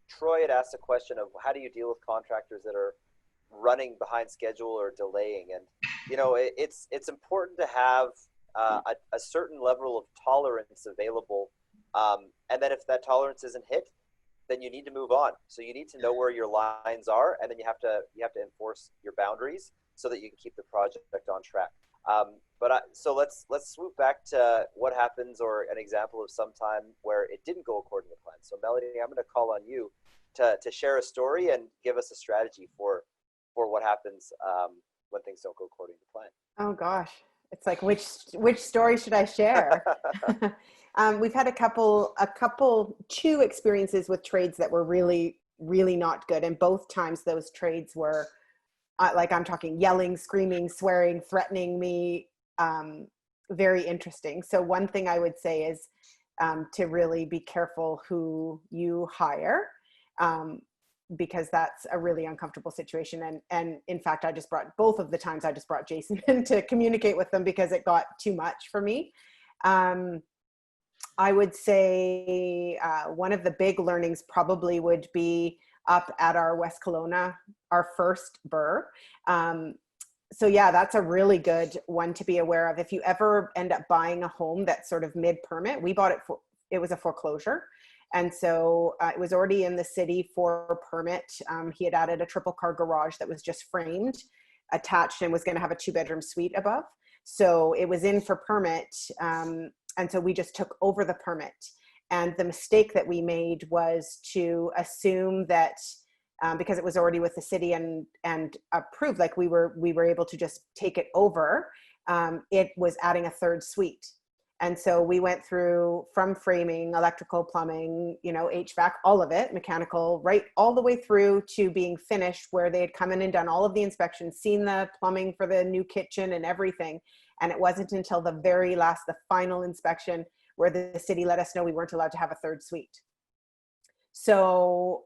Troy had asked a question of how do you deal with contractors that are running behind schedule or delaying? And it's important to have a certain level of tolerance available, and then if that tolerance isn't hit, then you need to move on. So you need to know where your lines are, and then you have to enforce your boundaries so that you can keep the project on track. So let's swoop back to what happens, or an example of some time where it didn't go according to plan. So Melanie, I'm going to call on you to share a story and give us a strategy for what happens when things don't go according to plan. Oh gosh, it's like which story should I share? We've had two experiences with trades that were really, really not good, and both times those trades were like, I'm talking yelling, screaming, swearing, threatening me. Very interesting. So one thing I would say is to really be careful who you hire, because that's a really uncomfortable situation. And in fact, both of the times I just brought Jason in to communicate with them because it got too much for me. I would say one of the big learnings probably would be up at our West Kelowna, our first BRRRR. so yeah, that's a really good one to be aware of. If you ever end up buying a home that's sort of mid-permit, we bought it for, it was a foreclosure. And so it was already in the city for permit. He had added a triple car garage that was just framed, attached, and was going to have a 2-bedroom suite above. So it was in for permit. And so we just took over the permit. And the mistake that we made was to assume that because it was already with the city and approved, like we were able to just take it over, it was adding a 3rd suite. And so we went through from framing, electrical, plumbing, you know, HVAC, all of it, mechanical, right, all the way through to being finished, where they had come in and done all of the inspections, seen the plumbing for the new kitchen and everything. And it wasn't until the very last, the final inspection, where the city let us know we weren't allowed to have a 3rd suite. So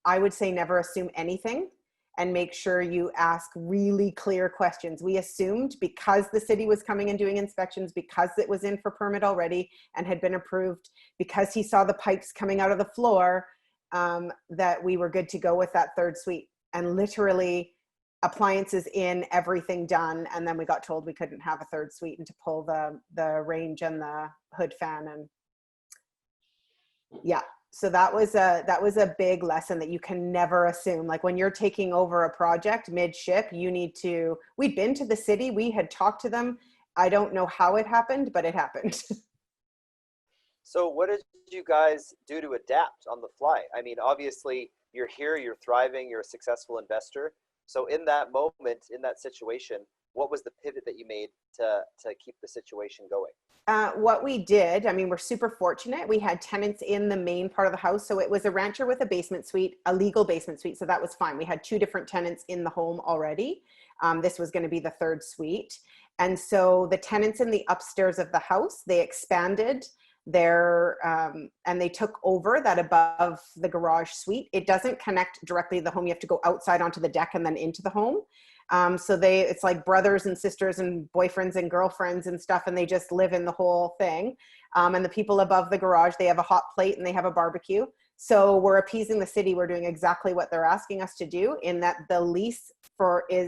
I would say never assume anything, and make sure you ask really clear questions. We assumed because the city was coming and doing inspections, because it was in for permit already and had been approved, because he saw the pipes coming out of the floor, that we were good to go with that 3rd suite. And literally appliances in, everything done. And then we got told we couldn't have a 3rd suite and to pull the range and the hood fan. And yeah. So that was a big lesson, that you can never assume. Like when you're taking over a project mid-ship, you need to, we'd been to the city, we had talked to them. I don't know how it happened, but it happened. So what did you guys do to adapt on the fly? I mean, obviously you're here, you're thriving, you're a successful investor. So in that moment, in that situation, what was the pivot that you made to keep the situation going? What we did, I mean, we're super fortunate. We had tenants in the main part of the house. So it was a rancher with a basement suite, a legal basement suite. So that was fine. We had 2 different tenants in the home already. This was going to be the 3rd suite. And so the tenants in the upstairs of the house, they expanded their, and they took over that above the garage suite. It doesn't connect directly to the home. You have to go outside onto the deck and then into the home. So it's like brothers and sisters and boyfriends and girlfriends and stuff, and they just live in the whole thing. And the people above the garage, they have a hot plate and they have a barbecue. So we're appeasing the city. We're doing exactly what they're asking us to do, in that the lease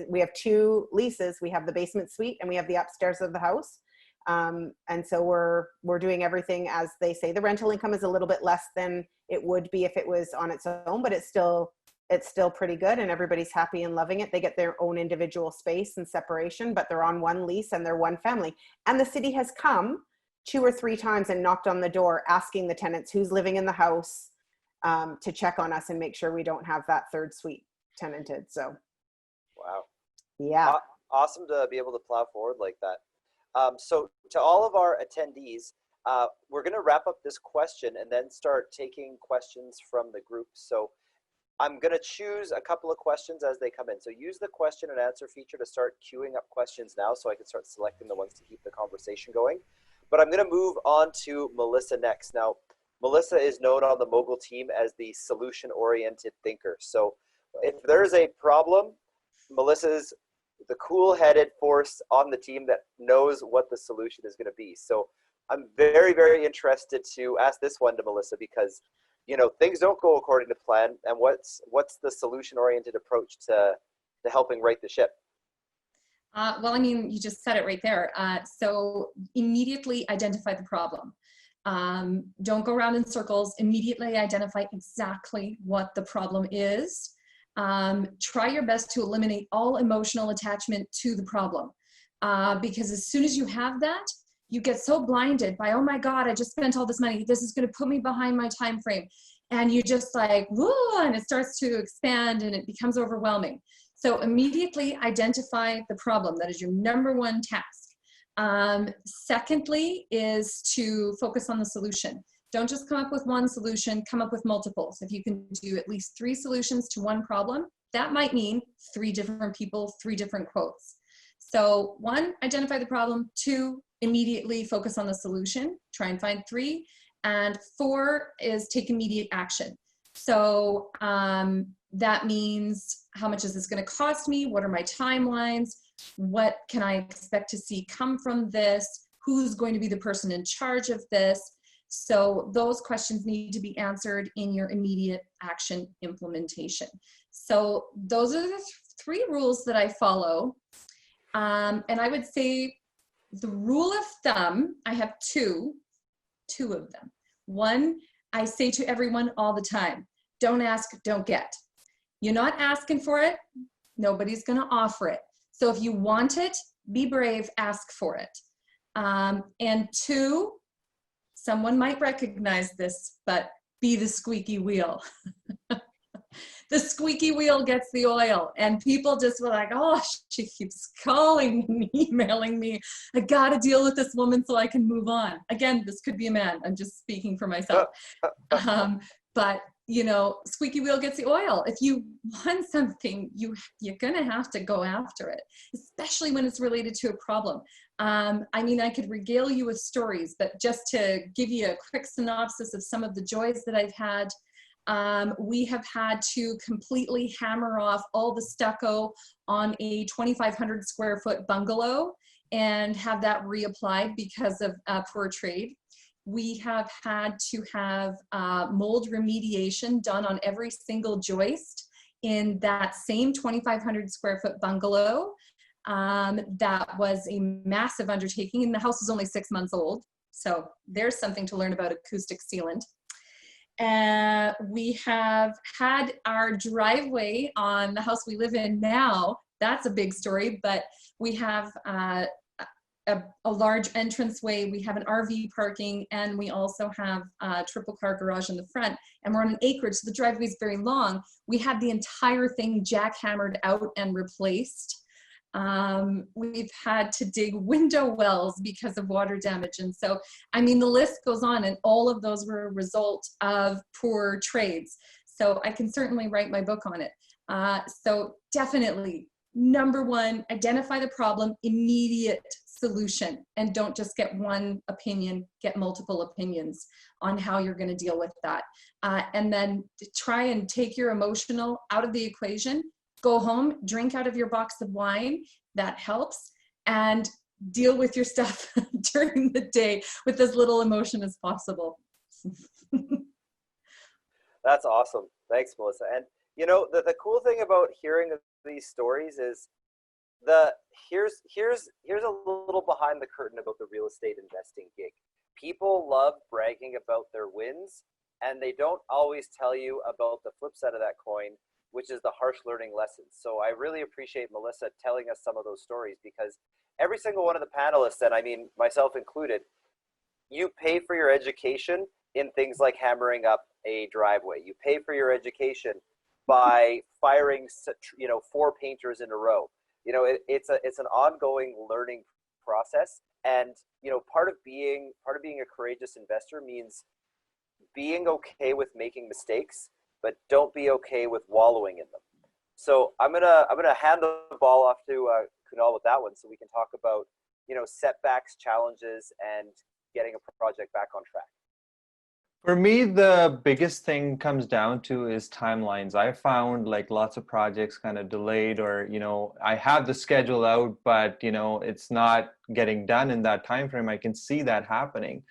we have 2 leases. We have the basement suite and we have the upstairs of the house. And so we're doing everything as they say. The rental income is a little bit less than it would be if it was on its own, but it's still pretty good, and everybody's happy and loving it. They get their own individual space and separation, but they're on one lease and they're one family. And the city has come 2 or 3 times and knocked on the door asking the tenants who's living in the house to check on us and make sure we don't have that 3rd suite tenanted. So, wow. Yeah. Awesome to be able to plow forward like that. So to all of our attendees, we're going to wrap up this question and then start taking questions from the group. So I'm going to choose a couple of questions as they come in. So use the question and answer feature to start queuing up questions now, so I can start selecting the ones to keep the conversation going. But I'm going to move on to Melissa next. Now, Melissa is known on the Mogul team as the solution-oriented thinker. So if there's a problem, Melissa's the cool-headed force on the team that knows what the solution is going to be. So I'm very, very interested to ask this one to Melissa, because you know, things don't go according to plan. And what's the solution-oriented approach to helping right the ship? Well, I mean, you just said it right there. So immediately identify the problem. Don't go around in circles. Immediately identify exactly what the problem is. Try your best to eliminate all emotional attachment to the problem. Because as soon as you have that, you get so blinded by, oh my God, I just spent all this money. This is going to put me behind my time frame. And you just like, whoa, and it starts to expand and it becomes overwhelming. So immediately identify the problem. That is your #1 task. Secondly is to focus on the solution. Don't just come up with one solution, come up with multiples. If you can do at least 3 solutions to one problem, that might mean 3 different people, 3 different quotes. So 1, identify the problem. 2, immediately focus on the solution. Try and find 3. And 4 is take immediate action. So that means, how much is this going to cost me? What are my timelines? What can I expect to see come from this? Who's going to be the person in charge of this? So those questions need to be answered in your immediate action implementation. So those are the 3 rules that I follow. And I would say the rule of thumb, I have two of them. One, I say to everyone all the time, don't ask, don't get. You're not asking for it, nobody's gonna offer it. So if you want it, be brave, ask for it. And two, someone might recognize this, but be the squeaky wheel. The squeaky wheel gets the oil, and people just were like, oh, she keeps calling and emailing me. I gotta deal with this woman so I can move on. Again, this could be a man. I'm just speaking for myself. But you know, squeaky wheel gets the oil. If you want something, you're gonna have to go after it, especially when it's related to a problem. I mean, I could regale you with stories, but just to give you a quick synopsis of some of the joys that I've had, we have had to completely hammer off all the stucco on a 2,500 square foot bungalow and have that reapplied because of poor trade. We have had to have mold remediation done on every single joist in that same 2,500 square foot bungalow. That was a massive undertaking, and the house was only 6 months old. So there's something to learn about acoustic sealant. We have had our driveway on the house we live in now. That's a big story, but we have a large entranceway. We have an RV parking, and we also have a triple car garage in the front, and we're on an acreage, so the driveway is very long. We had the entire thing jackhammered out and replaced. We've had to dig window wells because of water damage. And so, I mean, the list goes on, and all of those were a result of poor trades. So I can certainly write my book on it. So definitely, number one, identify the problem, immediate solution, and don't just get one opinion, get multiple opinions on how you're going to deal with that. And then try and take your emotional out of the equation. Go home, drink out of your box of wine, that helps, and deal with your stuff during the day with as little emotion as possible. That's awesome. Thanks, Melissa. And you know, the cool thing about hearing these stories is here's a little behind the curtain about the real estate investing gig. People love bragging about their wins, and they don't always tell you about the flip side of that coin, which is the harsh learning lessons. So I really appreciate Melissa telling us some of those stories, because every single one of the panelists, and I mean myself included, you pay for your education in things like hammering up a driveway. You pay for your education by firing, 4 painters in a row. You know, it's an ongoing learning process. And you know, part of being a courageous investor means being okay with making mistakes, but don't be okay with wallowing in them. So I'm gonna hand the ball off to Kunal with that one, so we can talk about, you know, setbacks, challenges, and getting a project back on track. For me, the biggest thing comes down to is timelines. I found like lots of projects kind of delayed, or, you know, I have the schedule out, but, you know, it's not getting done in that time frame. I can see that happening.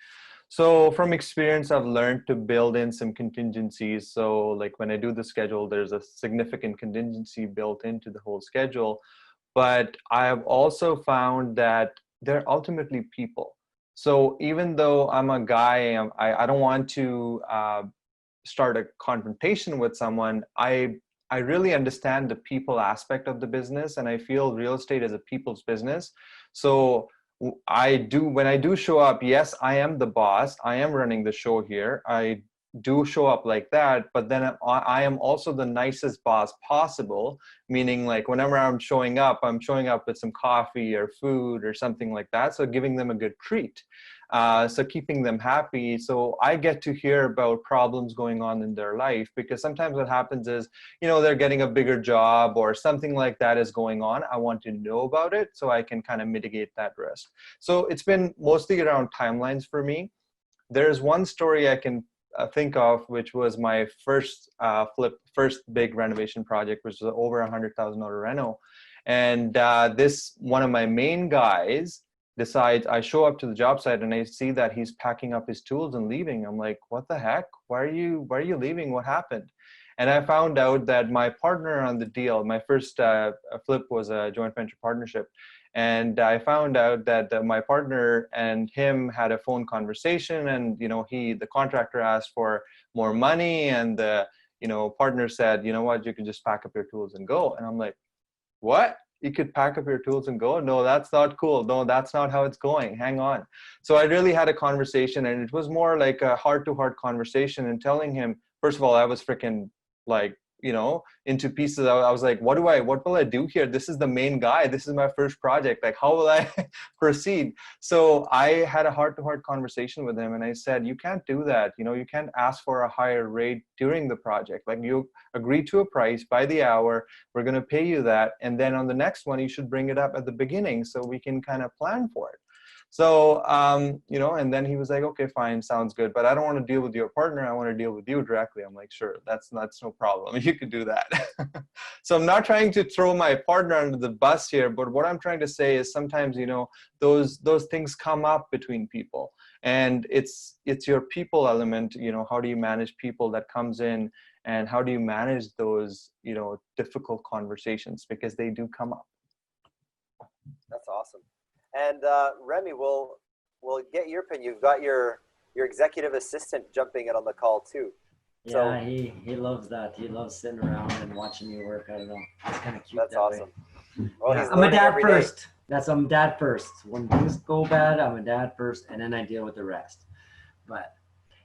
So from experience, I've learned to build in some contingencies. So like when I do the schedule, there's a significant contingency built into the whole schedule. But I have also found that they're ultimately people. So even though I'm a guy, I don't want to start a confrontation with someone, I really understand the people aspect of the business, and I feel real estate is a people's business. So when I do show up, yes, I am the boss. I am running the show here. I do show up like that, but then I am also the nicest boss possible, meaning like whenever I'm showing up with some coffee or food or something like that. So giving them a good treat. So keeping them happy. So I get to hear about problems going on in their life, because sometimes what happens is, you know, they're getting a bigger job or something like that is going on. I want to know about it so I can kind of mitigate that risk. So it's been mostly around timelines for me. There's one story I can think of, which was my first big renovation project, which was over $100,000 reno. And this one of my main guys decides, I show up to the job site and I see that he's packing up his tools and leaving. I'm like, what the heck? Why are you leaving? What happened? And I found out that my partner on the deal, my first flip was a joint venture partnership. And I found out that my partner and him had a phone conversation, and the contractor asked for more money, and the partner said, you know what, you can just pack up your tools and go. And I'm like, what? You could pack up your tools and go? No, that's not cool. No, that's not how it's going. Hang on. So I really had a conversation, and it was more like a heart-to-heart conversation, and telling him, first of all, I was freaking like, into pieces. I was like, what will I do here? This is the main guy. This is my first project. Like, how will I proceed? So I had a heart-to-heart conversation with him, and I said, you can't do that. You can't ask for a higher rate during the project. Like, you agree to a price by the hour. We're going to pay you that. And then on the next one, you should bring it up at the beginning so we can kind of plan for it. So, and then he was like, okay, fine, sounds good. But I don't want to deal with your partner. I want to deal with you directly. I'm like, sure, that's no problem. You could do that. So I'm not trying to throw my partner under the bus here, but what I'm trying to say is sometimes, those things come up between people, and it's your people element. How do you manage people that comes in, and how do you manage those, difficult conversations, because they do come up. That's awesome. And Remi, we'll get your opinion. You've got your executive assistant jumping in on the call too. Yeah, he loves that. He loves sitting around and watching me work. I don't know. It's kind of cute. That's that awesome. Way. Well, Yeah, he's I'm a dad every first. Day. I'm dad first. When things go bad, I'm a dad first, and then I deal with the rest. But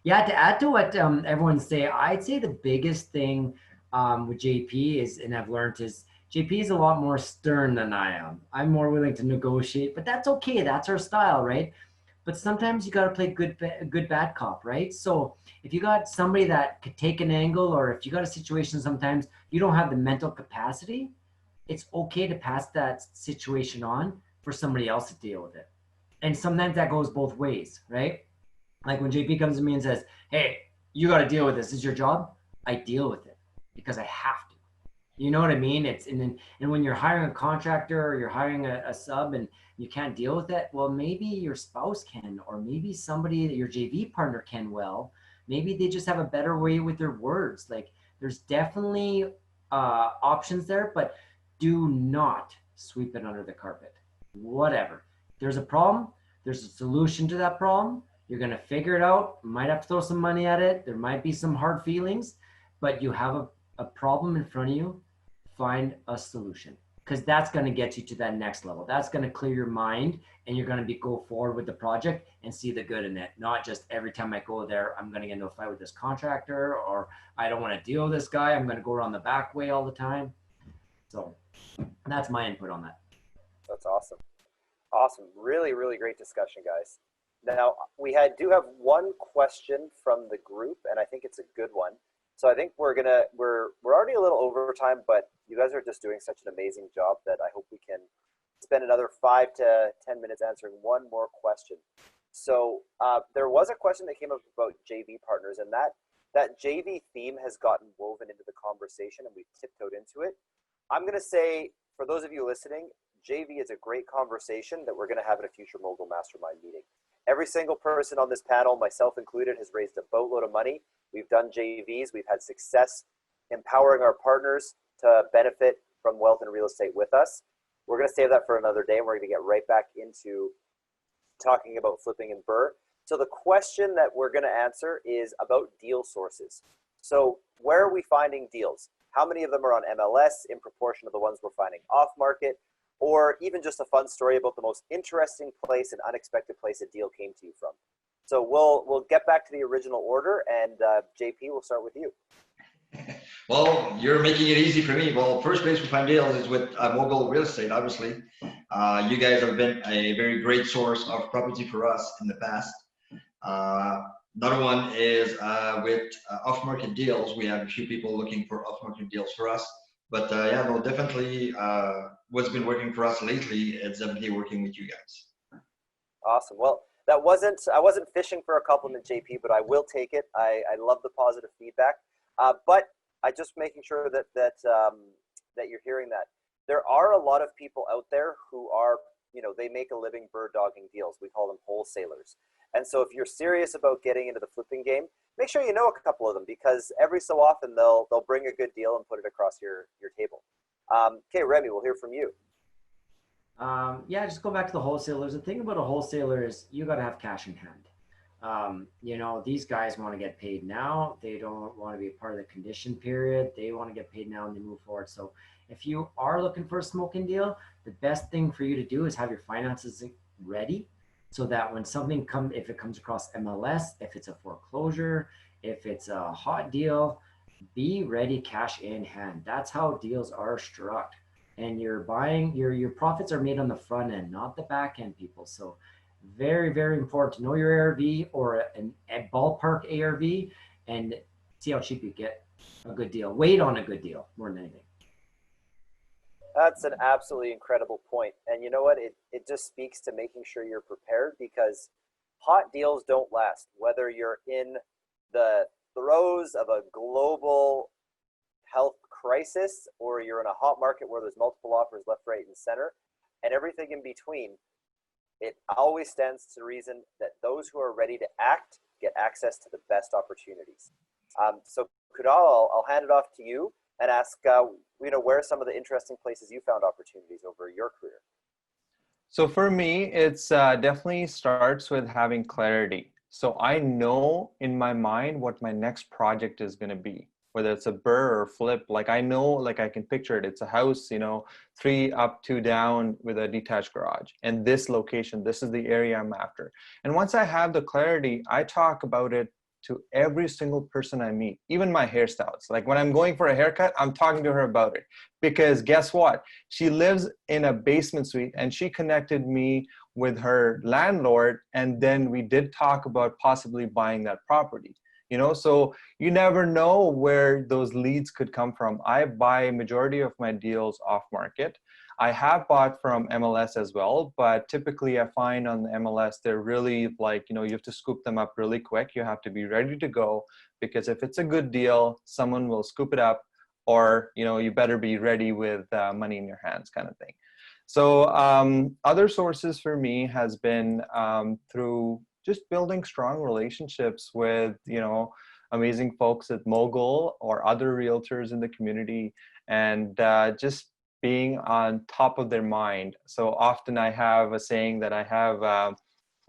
yeah, to add to what everyone's saying, I'd say the biggest thing with JP is, and I've learned, is JP is a lot more stern than I am. I'm more willing to negotiate, but that's okay. That's our style, right? But sometimes you got to play good bad cop, right? So if you got somebody that could take an angle, or if you got a situation sometimes you don't have the mental capacity, it's okay to pass that situation on for somebody else to deal with it. And sometimes that goes both ways, right? Like when JP comes to me and says, hey, you got to deal with this. This is your job. I deal with it because I have to. You know what I mean? And when you're hiring a contractor, or you're hiring a sub, and you can't deal with it, well, maybe your spouse can, or maybe somebody that your JV partner can. Well, maybe they just have a better way with their words. Like, there's definitely options there, but do not sweep it under the carpet. Whatever. There's a problem. There's a solution to that problem. You're going to figure it out. Might have to throw some money at it. There might be some hard feelings, but you have a problem in front of you. Find a solution, because that's going to get you to that next level. That's going to clear your mind, and you're going to go forward with the project and see the good in it. Not just every time I go there, I'm going to get into a fight with this contractor, or I don't want to deal with this guy. I'm going to go around the back way all the time. So that's my input on that. That's awesome. Awesome. Really, really great discussion, guys. Now, we do have one question from the group, and I think it's a good one. So I think we're already a little over time, but you guys are just doing such an amazing job that I hope we can spend another 5 to 10 minutes answering one more question. So there was a question that came up about JV partners, and that JV theme has gotten woven into the conversation, and we've tiptoed into it. I'm going to say, for those of you listening, JV is a great conversation that we're going to have in a future Mogul Mastermind meeting. Every single person on this panel, myself included, has raised a boatload of money. We've done JVs. We've had success empowering our partners to benefit from wealth and real estate with us. We're going to save that for another day. We're going to get right back into talking about flipping and BRRRR. So the question that we're going to answer is about deal sources. So where are we finding deals? How many of them are on MLS in proportion to the ones we're finding off market? Or even just a fun story about the most interesting place and unexpected place a deal came to you from. So we'll get back to the original order, and JP, we'll start with you. Well, you're making it easy for me. Well, first place we find deals is with Mogul Real Estate, obviously. You guys have been a very great source of property for us in the past. Another one is with off-market deals. We have a few people looking for off-market deals for us. But yeah, no, definitely what's been working for us lately, it's definitely working with you guys. Awesome. Well, I wasn't fishing for a compliment, JP, but I will take it. I love the positive feedback. But I just making sure that you're hearing that. There are a lot of people out there who are, they make a living bird dogging deals. We call them wholesalers. And so if you're serious about getting into the flipping game, make sure you know a couple of them, because every so often they'll bring a good deal and put it across your table. Okay, Remi, we'll hear from you. Yeah, just go back to the wholesalers. The thing about a wholesaler is you got to have cash in hand. You know, these guys want to get paid now. They don't want to be a part of the condition period. They want to get paid now and they move forward. So if you are looking for a smoking deal, the best thing for you to do is have your finances ready so that when something comes, if it comes across MLS, if it's a foreclosure, if it's a hot deal, be ready, cash in hand. That's how deals are struck. And you're buying, your profits are made on the front end, not the back end, people. So very, very important to know your ARV or a ballpark ARV and see how cheap you get a good deal. Wait on a good deal more than anything. That's an absolutely incredible point. And you know what? It just speaks to making sure you're prepared, because hot deals don't last. Whether you're in the throes of a global health crisis or you're in a hot market where there's multiple offers left, right, and center, and everything in between, it always stands to reason that those who are ready to act get access to the best opportunities. So Kunal, I'll hand it off to you and ask, you know, where are some of the interesting places you found opportunities over your career? So for me, it's definitely starts with having clarity. So I know in my mind what my next project is going to be, whether it's a BRRRR or flip. Like I know, like I can picture it. It's a house, you know, 3 up, 2 down with a detached garage. And this location, this is the area I'm after. And once I have the clarity, I talk about it to every single person I meet, even my hairstylists. Like when I'm going for a haircut, I'm talking to her about it. Because guess what? She lives in a basement suite and she connected me with her landlord. And then we did talk about possibly buying that property. You know, so you never know where those leads could come from. I buy majority of my deals off market. I have bought from MLS as well, but typically I find on the MLS, they're really like, you know, you have to scoop them up really quick. You have to be ready to go, because if it's a good deal, someone will scoop it up, or, you know, you better be ready with money in your hands kind of thing. So other sources for me has been through just building strong relationships with, you know, amazing folks at Mogul or other realtors in the community, and just being on top of their mind. So often I have a saying that I have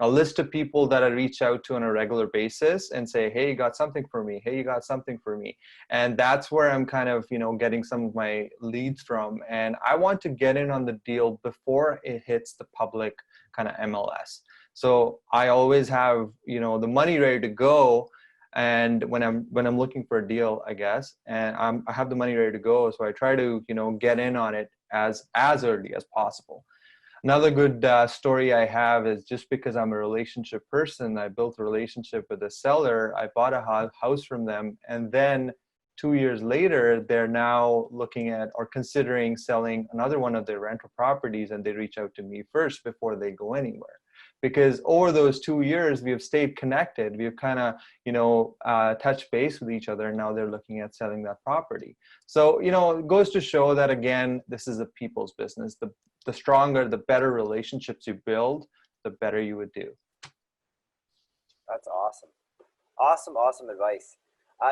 a list of people that I reach out to on a regular basis and say, hey, you got something for me? Hey, you got something for me? And that's where I'm kind of, you know, getting some of my leads from. And I want to get in on the deal before it hits the public kind of MLS. So I always have, you know, the money ready to go. And when I'm looking for a deal, I guess, and I have the money ready to go. So I try to, you know, get in on it as early as possible. Another good story I have is, just because I'm a relationship person, I built a relationship with a seller. I bought a house from them, and then 2 years later, they're now looking at or considering selling another one of their rental properties, and they reach out to me first before they go anywhere. Because over those 2 years, we have stayed connected. We've kind of, you know, touched base with each other, and now they're looking at selling that property. So, you know, it goes to show that, again, this is a people's business. The stronger, the better relationships you build, the better you would do. That's awesome. Awesome advice.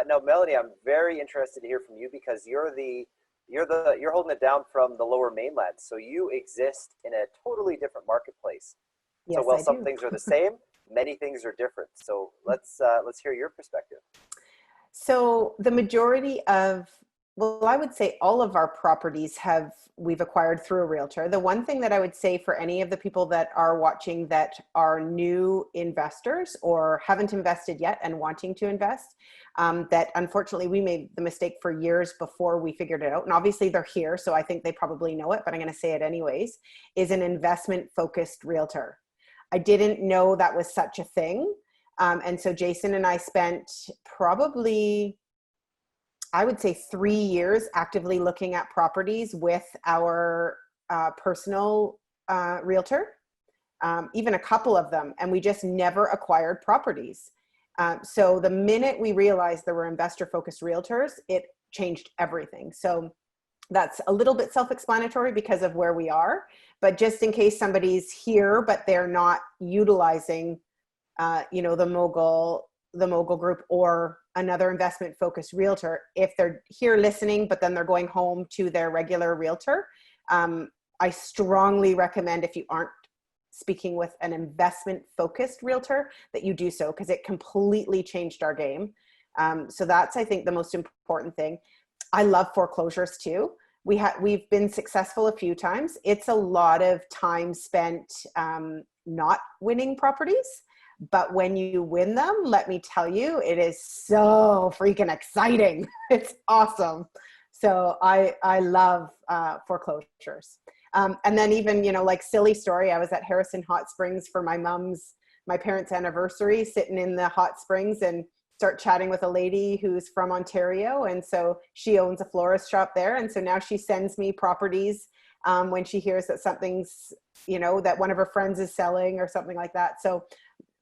Now, Melanie, I'm very interested to hear from you, because you're holding it down from the Lower Mainland. So you exist in a totally different marketplace. Yes, so while I some do. things are the same, many things are different. So let's hear your perspective. So the majority of, well, I would say all of our properties we've acquired through a realtor. The one thing that I would say for any of the people that are watching that are new investors or haven't invested yet and wanting to invest, that unfortunately we made the mistake for years before we figured it out. And obviously they're here, so I think they probably know it, but I'm going to say it anyways, is an investment focused realtor. I didn't know that was such a thing. And so Jason and I spent probably, I would say 3 years actively looking at properties with our personal realtor, even a couple of them, and we just never acquired properties. So the minute we realized there were investor-focused realtors, it changed everything. So that's a little bit self-explanatory because of where we are, but just in case somebody's here, but they're not utilizing, you know, the Mogul Group or another investment focused realtor, if they're here listening, but then they're going home to their regular realtor, I strongly recommend, if you aren't speaking with an investment focused realtor, that you do so, because it completely changed our game. So that's, I think, the most important thing. I love foreclosures too. We've been successful a few times. It's a lot of time spent not winning properties, but when you win them, let me tell you, it is so freaking exciting. It's awesome. So I love foreclosures. And then even, you know, like silly story, I was at Harrison Hot Springs for my parents' anniversary, sitting in the hot springs and start chatting with a lady who's from Ontario. And so she owns a florist shop there. And so now she sends me properties when she hears that something's, you know, that one of her friends is selling or something like that. So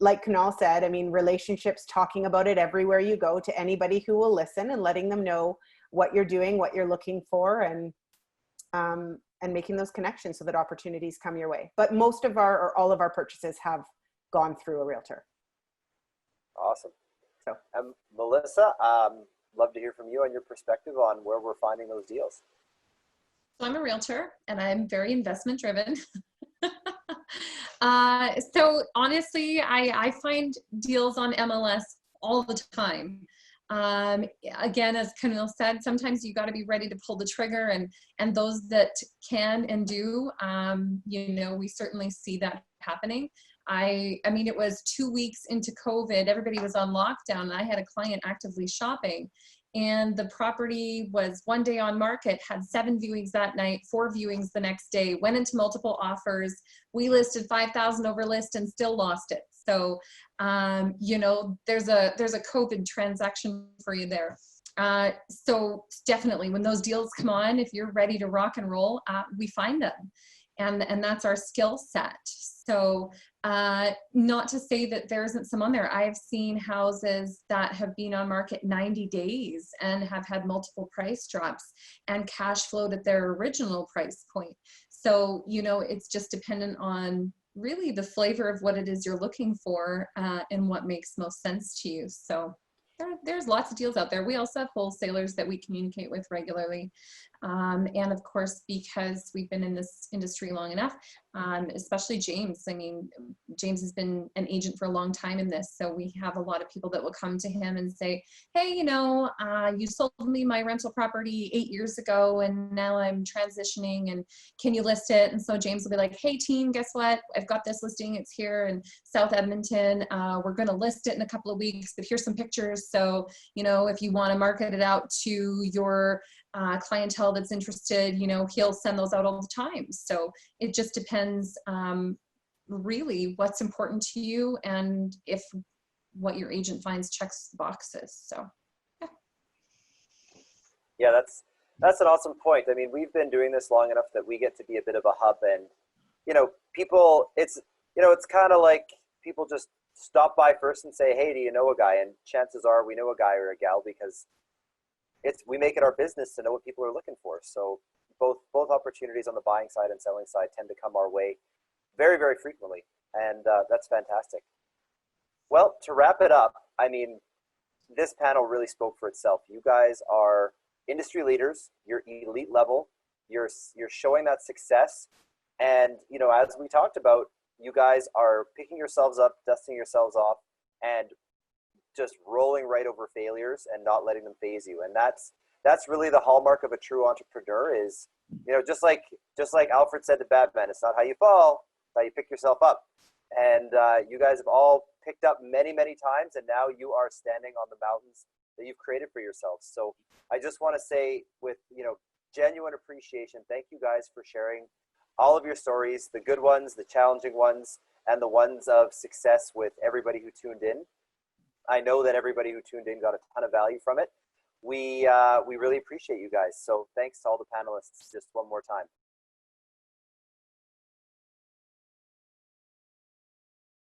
like Kunal said, I mean, relationships, talking about it everywhere you go to anybody who will listen, and letting them know what you're doing, what you're looking for, and making those connections so that opportunities come your way. But most of our, or all of our purchases have gone through a realtor. Awesome. So, Melissa, love to hear from you on your perspective on where we're finding those deals. So I'm a realtor and I'm very investment driven. So honestly, I find deals on MLS all the time. Again, as Kunal said, sometimes you got to be ready to pull the trigger, and those that can and do, you know, we certainly see that happening. I mean, it was 2 weeks into COVID, everybody was on lockdown, and I had a client actively shopping, and the property was one day on market, had 7 viewings that night, 4 viewings the next day, went into multiple offers. We listed 5,000 over list and still lost it. So, you know, there's a COVID transaction for you there. So definitely when those deals come on, if you're ready to rock and roll, we find them. And that's our skill set. So not to say that there isn't some on there. I've seen houses that have been on market 90 days and have had multiple price drops and cash flowed at their original price point. So, you know, it's just dependent on really the flavor of what it is you're looking for and what makes most sense to you. So there's lots of deals out there. We also have wholesalers that we communicate with regularly. And of course, because we've been in this industry long enough, especially James. I mean, James has been an agent for a long time in this. So we have a lot of people that will come to him and say, hey, you know, you sold me my rental property 8 years ago and now I'm transitioning and can you list it? And so James will be like, hey team, guess what? I've got this listing. It's here in South Edmonton. We're going to list it in a couple of weeks, but here's some pictures. So, you know, if you want to market it out to your clientele that's interested, you know, he'll send those out all the time. So it just depends really what's important to you and if what your agent finds checks the boxes. So yeah, that's an awesome point. I mean, we've been doing this long enough that we get to be a bit of a hub, and you know, people, it's, you know, it's kind of like people just stop by first and say, hey, do you know a guy? And chances are we know a guy or a gal because we make it our business to know what people are looking for. So both opportunities on the buying side and selling side tend to come our way very, very frequently. And that's fantastic. Well, to wrap it up, I mean, this panel really spoke for itself. You guys are industry leaders, you're elite level, you're showing that success. And, you know, as we talked about, you guys are picking yourselves up, dusting yourselves off, and just rolling right over failures and not letting them phase you. And that's really the hallmark of a true entrepreneur is, you know, just like Alfred said to Batman, it's not how you fall, it's how you pick yourself up. And you guys have all picked up many, many times, and now you are standing on the mountains that you've created for yourselves. So I just want to say with, you know, genuine appreciation, thank you guys for sharing all of your stories, the good ones, the challenging ones, and the ones of success with everybody who tuned in. I know that everybody who tuned in got a ton of value from it. We really appreciate you guys. So thanks to all the panelists just one more time.